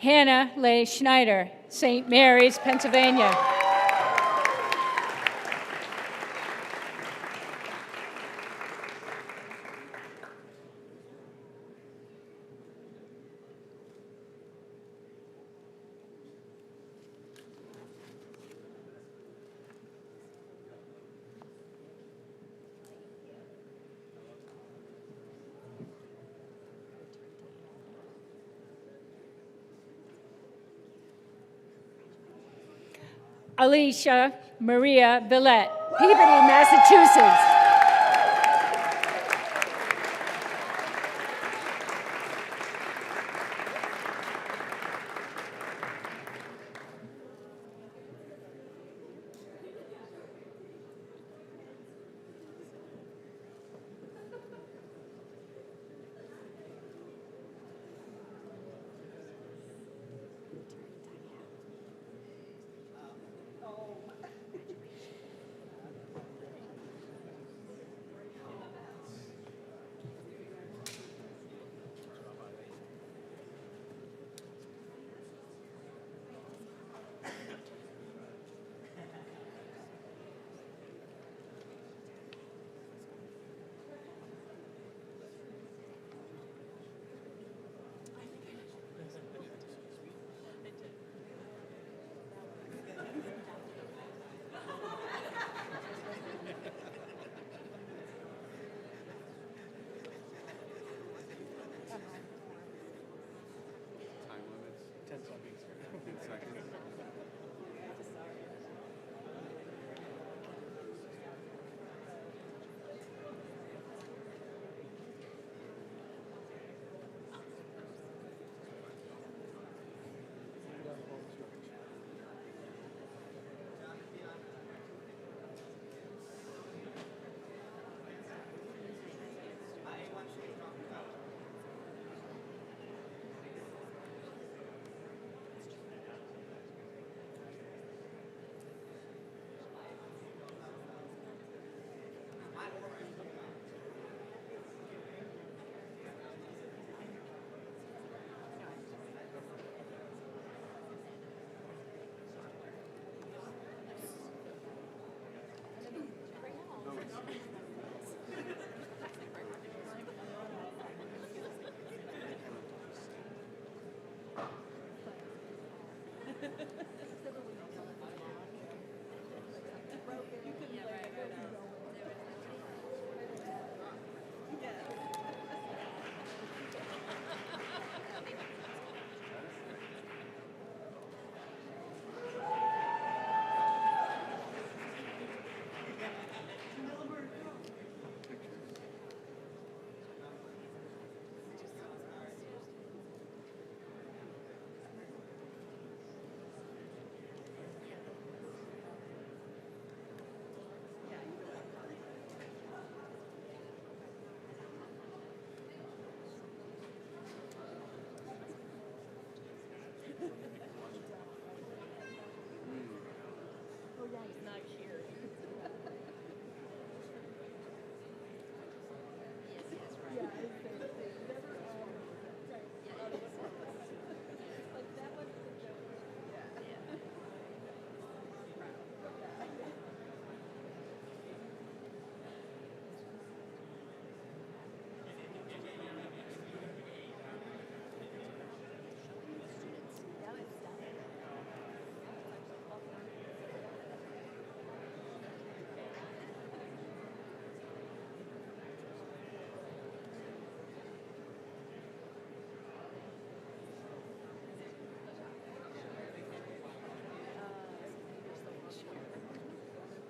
Hannah Leigh Schneider, St. Mary's, Pennsylvania. Alicia Maria Villette, Peabody, Massachusetts.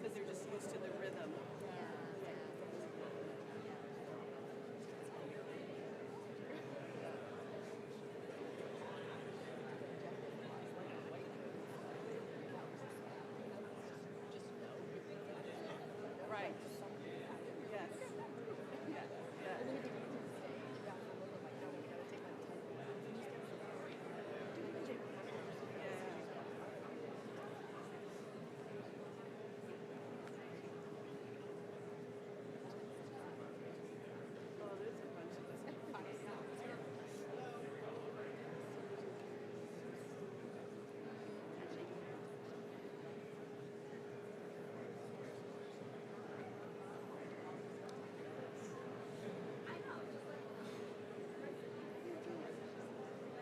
Because they're just used to the rhythm. Right. Yes.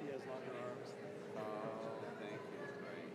He has longer arms. Oh, thank you. Right.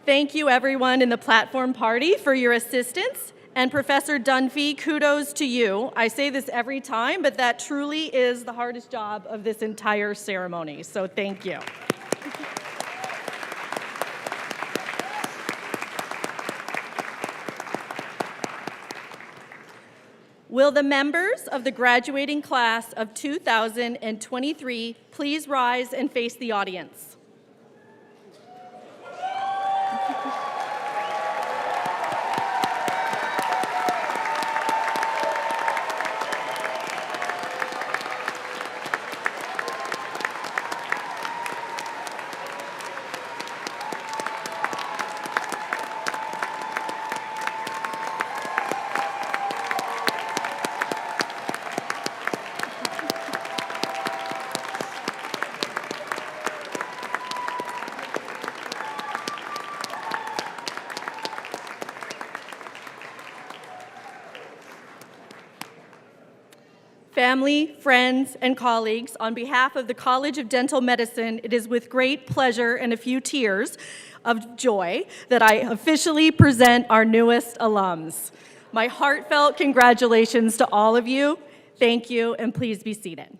Thank you, everyone in the platform party, for your assistance. And Professor Dunphy, kudos to you. I say this every time, but that truly is the hardest job of this entire ceremony, so thank you. Will the members of the graduating class of 2023 please rise and face the audience? Family, friends, and colleagues, on behalf of the College of Dental Medicine, it is with great pleasure and a few tears of joy that I officially present our newest alums. My heartfelt congratulations to all of you. Thank you, and please be seated.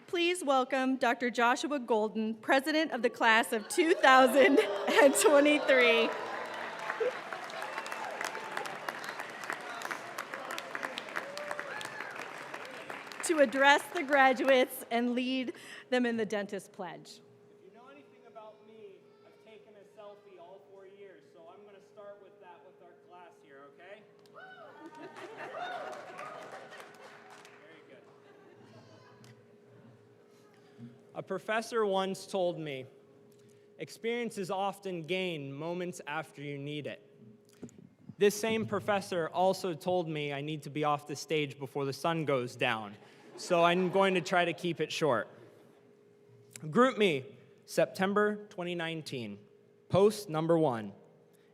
Please welcome Dr. Joshua Golden, President of the Class of 2023. To address the graduates and lead them in the dentist pledge. If you know anything about me, I've taken a selfie all 4 years, so I'm going to start with that with our class here, okay? Very good. A professor once told me, experience is often gained moments after you need it. This same professor also told me I need to be off the stage before the sun goes down, so I'm going to try to keep it short. Group Me, September 2019, post number 1.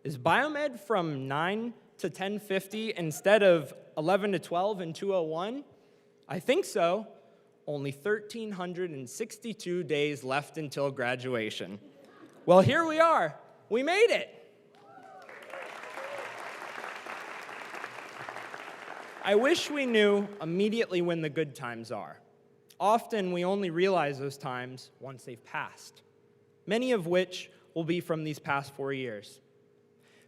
Is biomed from 9 to 10:50 instead of 11 to 12 and 2:01? I think so. Only 1,362 days left until graduation. Well, here we are. We made it. I wish we knew immediately when the good times are. Often we only realize those times once they've passed, many of which will be from these past 4 years.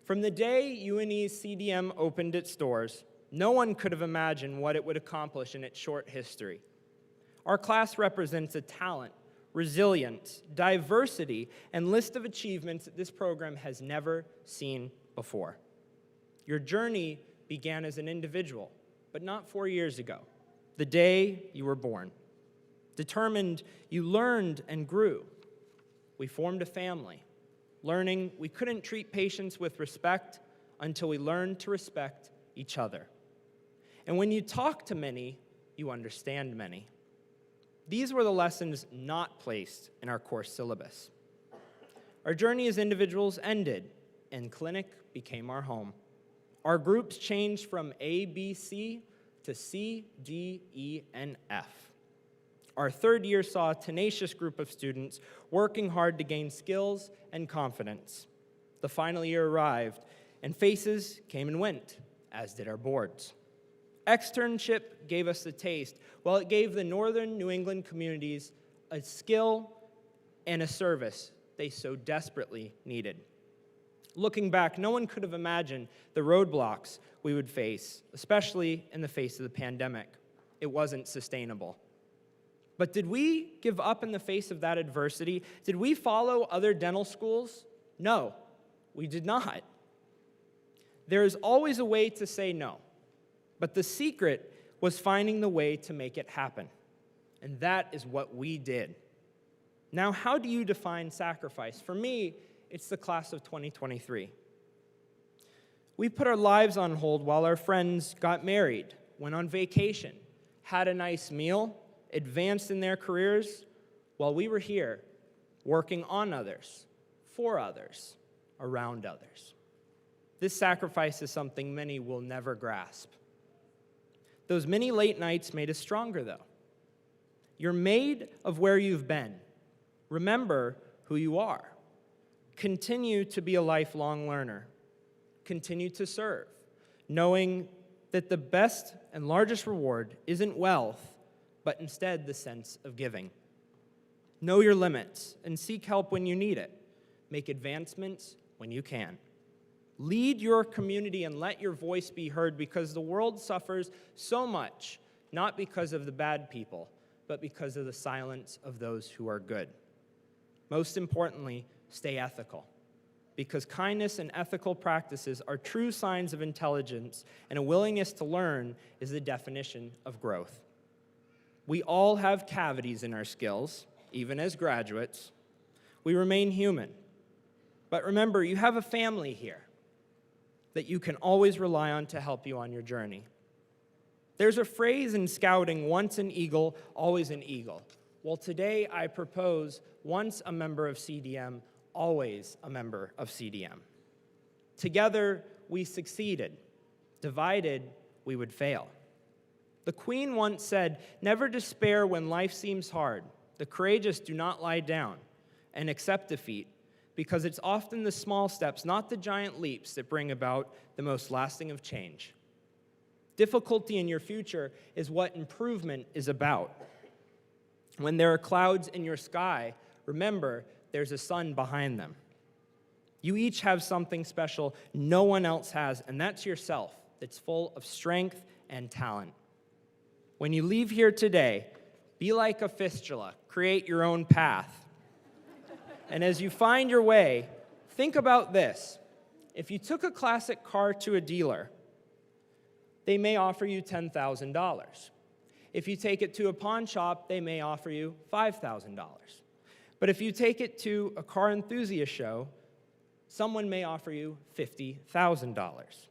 From the day UNE's CDM opened its doors, no one could have imagined what it would accomplish in its short history. Our class represents a talent, resilience, diversity, and list of achievements that this program has never seen before. Your journey began as an individual, but not 4 years ago, the day you were born. Determined, you learned and grew. We formed a family, learning we couldn't treat patients with respect until we learned to respect each other. And when you talk to many, you understand many. These were the lessons not placed in our course syllabus. Our journey as individuals ended, and clinic became our home. Our groups changed from A, B, C to C, D, E, and F. Our third year saw a tenacious group of students working hard to gain skills and confidence. The final year arrived, and faces came and went, as did our boards. Externship gave us a taste, while it gave the northern New England communities a skill and a service they so desperately needed. Looking back, no one could have imagined the roadblocks we would face, especially in the face of the pandemic. It wasn't sustainable. But did we give up in the face of that adversity? Did we follow other dental schools? No, we did not. There is always a way to say no, but the secret was finding the way to make it happen. And that is what we did. Now, how do you define sacrifice? For me, it's the class of 2023. We put our lives on hold while our friends got married, went on vacation, had a nice meal, advanced in their careers, while we were here working on others, for others, around others. This sacrifice is something many will never grasp. Those many late nights made us stronger, though. You're made of where you've been. Remember who you are. Continue to be a lifelong learner. Continue to serve, knowing that the best and largest reward isn't wealth, but instead the sense of giving. Know your limits and seek help when you need it. Make advancements when you can. Lead your community and let your voice be heard, because the world suffers so much, not because of the bad people, but because of the silence of those who are good. Most importantly, stay ethical, because kindness and ethical practices are true signs of intelligence, and a willingness to learn is the definition of growth. We all have cavities in our skills, even as graduates. We remain human. But remember, you have a family here that you can always rely on to help you on your journey. There's a phrase in scouting, once an eagle, always an eagle. Well, today I propose once a member of CDM, always a member of CDM. Together, we succeeded. Divided, we would fail. The Queen once said, "Never despair when life seems hard. The courageous do not lie down and accept defeat, because it's often the small steps, not the giant leaps, that bring about the most lasting of change." Difficulty in your future is what improvement is about. When there are clouds in your sky, remember there's a sun behind them. You each have something special no one else has, and that's yourself, that's full of strength and talent. When you leave here today, be like a fistula, create your own path. And as you find your way, think about this. If you took a classic car to a dealer, they may offer you $10,000. If you take it to a pawn shop, they may offer you $5,000. But if you take it to a car enthusiast show, someone may offer you $50,000.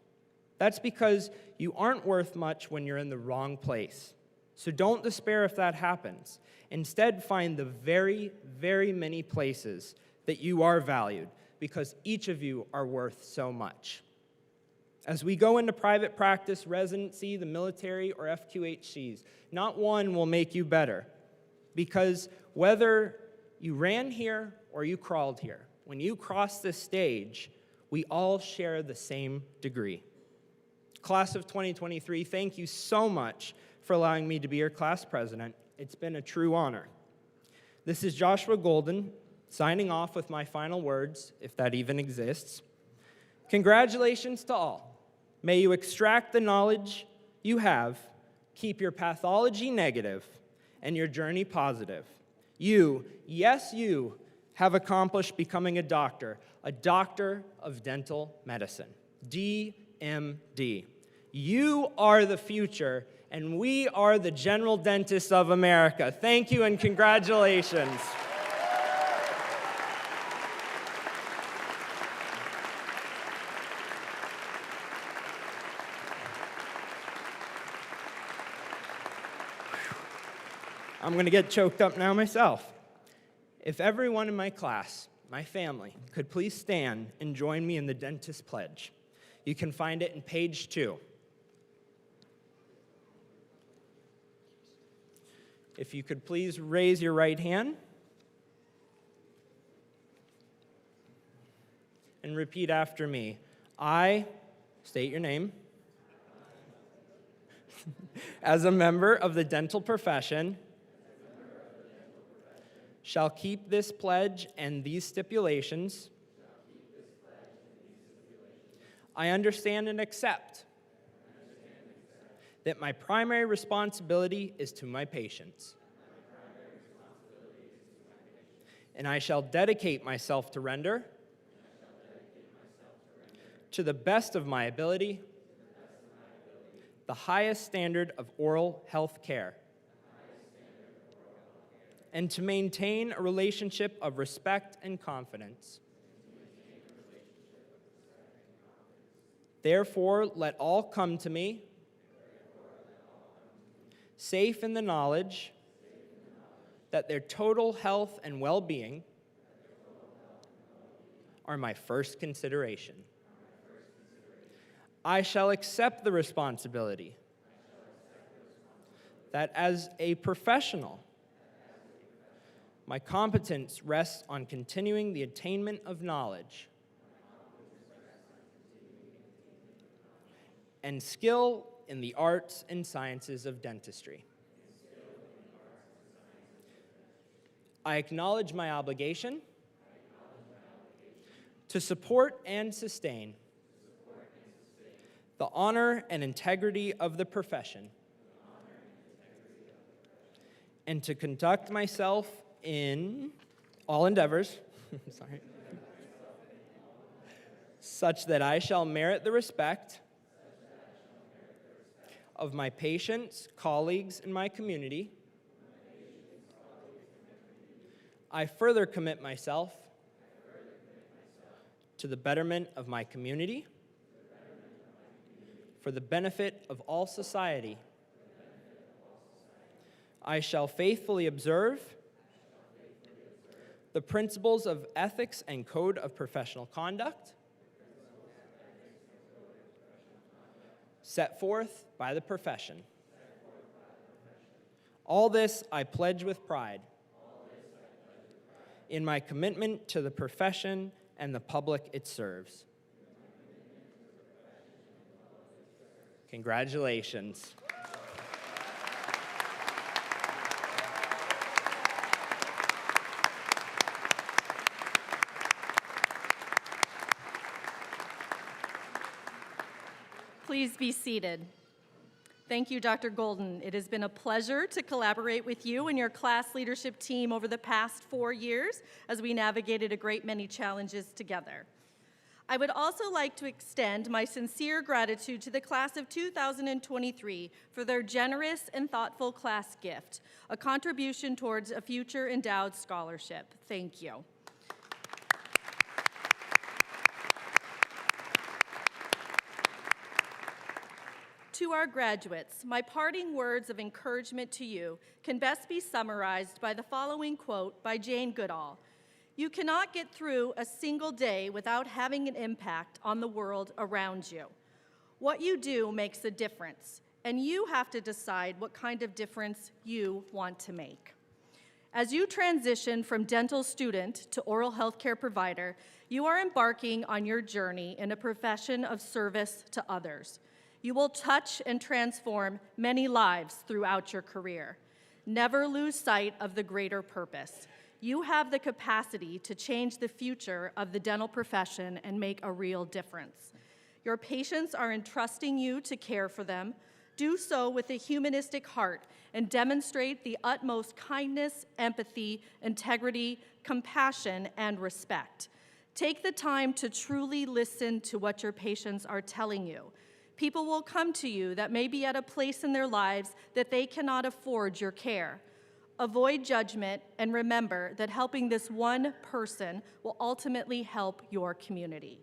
That's because you aren't worth much when you're in the wrong place. So don't despair if that happens. Instead, find the very, very many places that you are valued, because each of you are worth so much. As we go into private practice, residency, the military, or FQHCs, not one will make you better, because whether you ran here or you crawled here, when you cross this stage, we all share the same degree. Class of 2023, thank you so much for allowing me to be your class president. It's been a true honor. This is Joshua Golden, signing off with my final words, if that even exists. Congratulations to all. May you extract the knowledge you have, keep your pathology negative, and your journey positive. You, yes, you, have accomplished becoming a doctor of dental medicine, DMD. You are the future, and we are the general dentists of America. Thank you and congratulations. I'm going to get choked up now myself. If everyone in my class, my family, could please stand and join me in the dentist pledge. You can find it in page 2. If you could please raise your right hand and repeat after me. I, state your name, as a member of the dental profession, shall keep this pledge and these stipulations. I understand and accept that my primary responsibility is to my patients. And I shall dedicate myself to render, to the best of my ability, the highest standard of oral health care, and to maintain a relationship of respect and confidence. Therefore, let all come to me, safe in the knowledge that their total health and well-being are my first consideration. I shall accept the responsibility that as a professional, my competence rests on continuing the attainment of knowledge and skill in the arts and sciences of dentistry. I acknowledge my obligation to support and sustain the honor and integrity of the profession and to conduct myself in all endeavors such that I shall merit the respect of my patients, colleagues, and my community. I further commit myself to the betterment of my community for the benefit of all society. I shall faithfully observe the principles of ethics and code of professional conduct set forth by the profession. All this I pledge with pride in my commitment to the profession and the public it serves. Congratulations. Please be seated. Thank you, Dr. Golden. It has been a pleasure to collaborate with you and your class leadership team over the past 4 years as we navigated a great many challenges together. I would also like to extend my sincere gratitude to the class of 2023 for their generous and thoughtful class gift, a contribution towards a future endowed scholarship. Thank you. To our graduates, my parting words of encouragement to you can best be summarized by the following quote by Jane Goodall. You cannot get through a single day without having an impact on the world around you. What you do makes a difference, and you have to decide what kind of difference you want to make. As you transition from dental student to oral health care provider, you are embarking on your journey in a profession of service to others. You will touch and transform many lives throughout your career. Never lose sight of the greater purpose. You have the capacity to change the future of the dental profession and make a real difference. Your patients are entrusting you to care for them. Do so with a humanistic heart and demonstrate the utmost kindness, empathy, integrity, compassion, and respect. Take the time to truly listen to what your patients are telling you. People will come to you that may be at a place in their lives that they cannot afford your care. Avoid judgment and remember that helping this one person will ultimately help your community.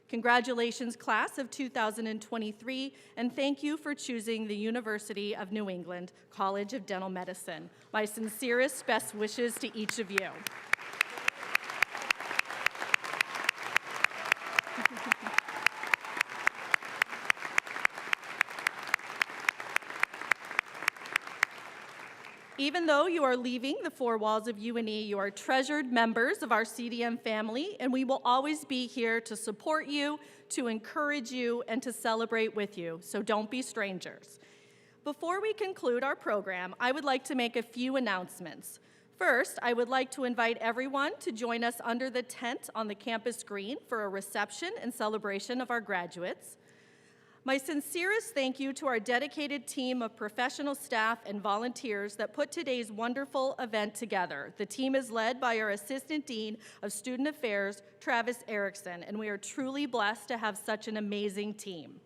Congratulations, class of 2023, and thank you for choosing the University of New England College of Dental Medicine. My sincerest best wishes to each of you. Even though you are leaving the four walls of UNE, you are treasured members of our CDM family, and we will always be here to support you, to encourage you, and to celebrate with you, so don't be strangers. Before we conclude our program, I would like to make a few announcements. First, I would like to invite everyone to join us under the tent on the campus green for a reception and celebration of our graduates. My sincerest thank you to our dedicated team of professional staff and volunteers that put today's wonderful event together. The team is led by our Assistant Dean of Student Affairs, Travis Erickson, and we are truly blessed to have such an amazing team.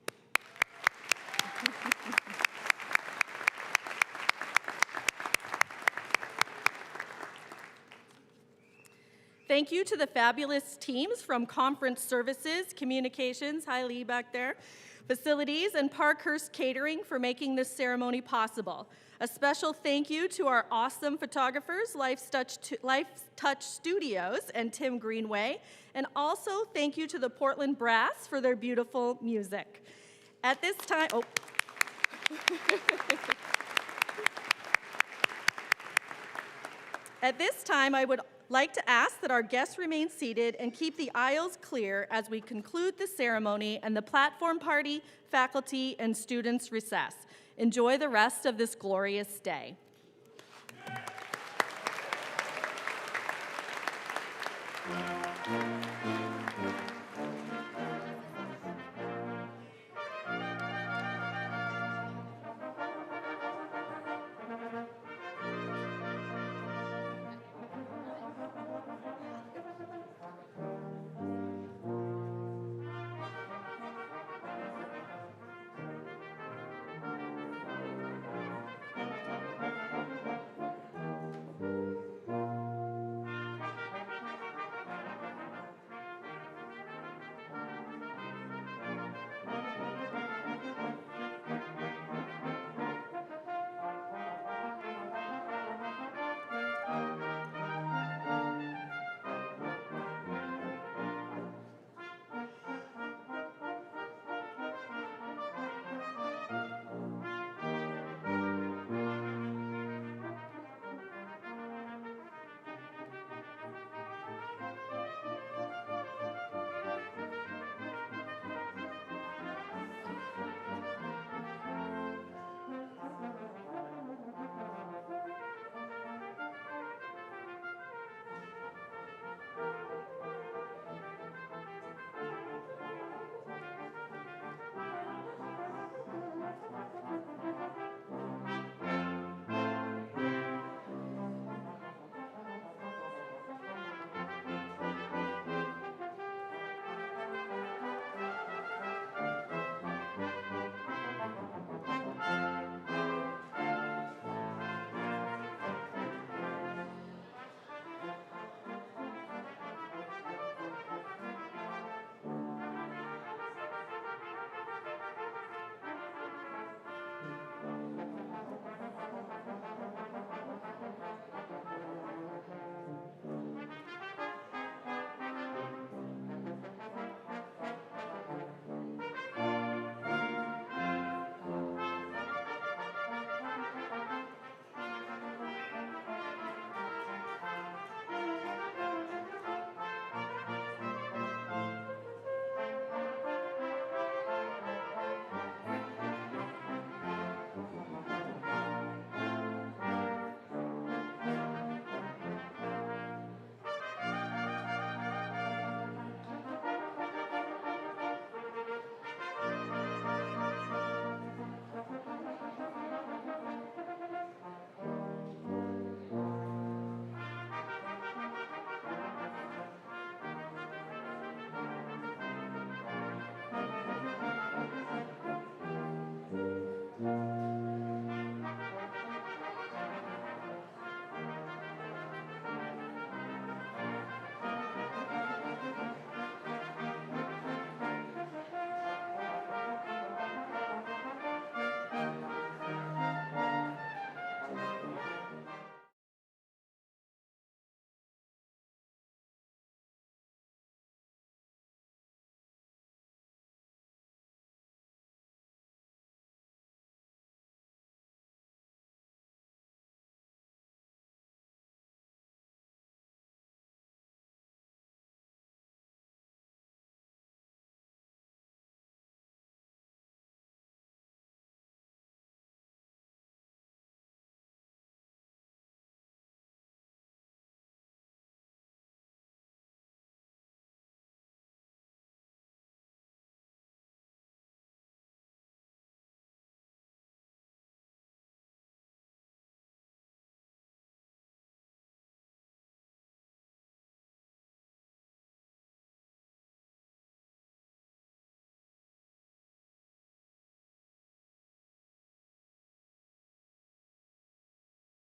Thank you to the fabulous teams from Conference Services, Communications, hi Lee back there, Facilities, and Parkhurst Catering for making this ceremony possible. A special thank you to our awesome photographers, Life Touch Studios and Tim Greenway, and also thank you to the Portland Brass for their beautiful music. At this time, At this time, I would like to ask that our guests remain seated and keep the aisles clear as we conclude the ceremony and the platform party, faculty, and students recess. Enjoy the rest of this glorious day.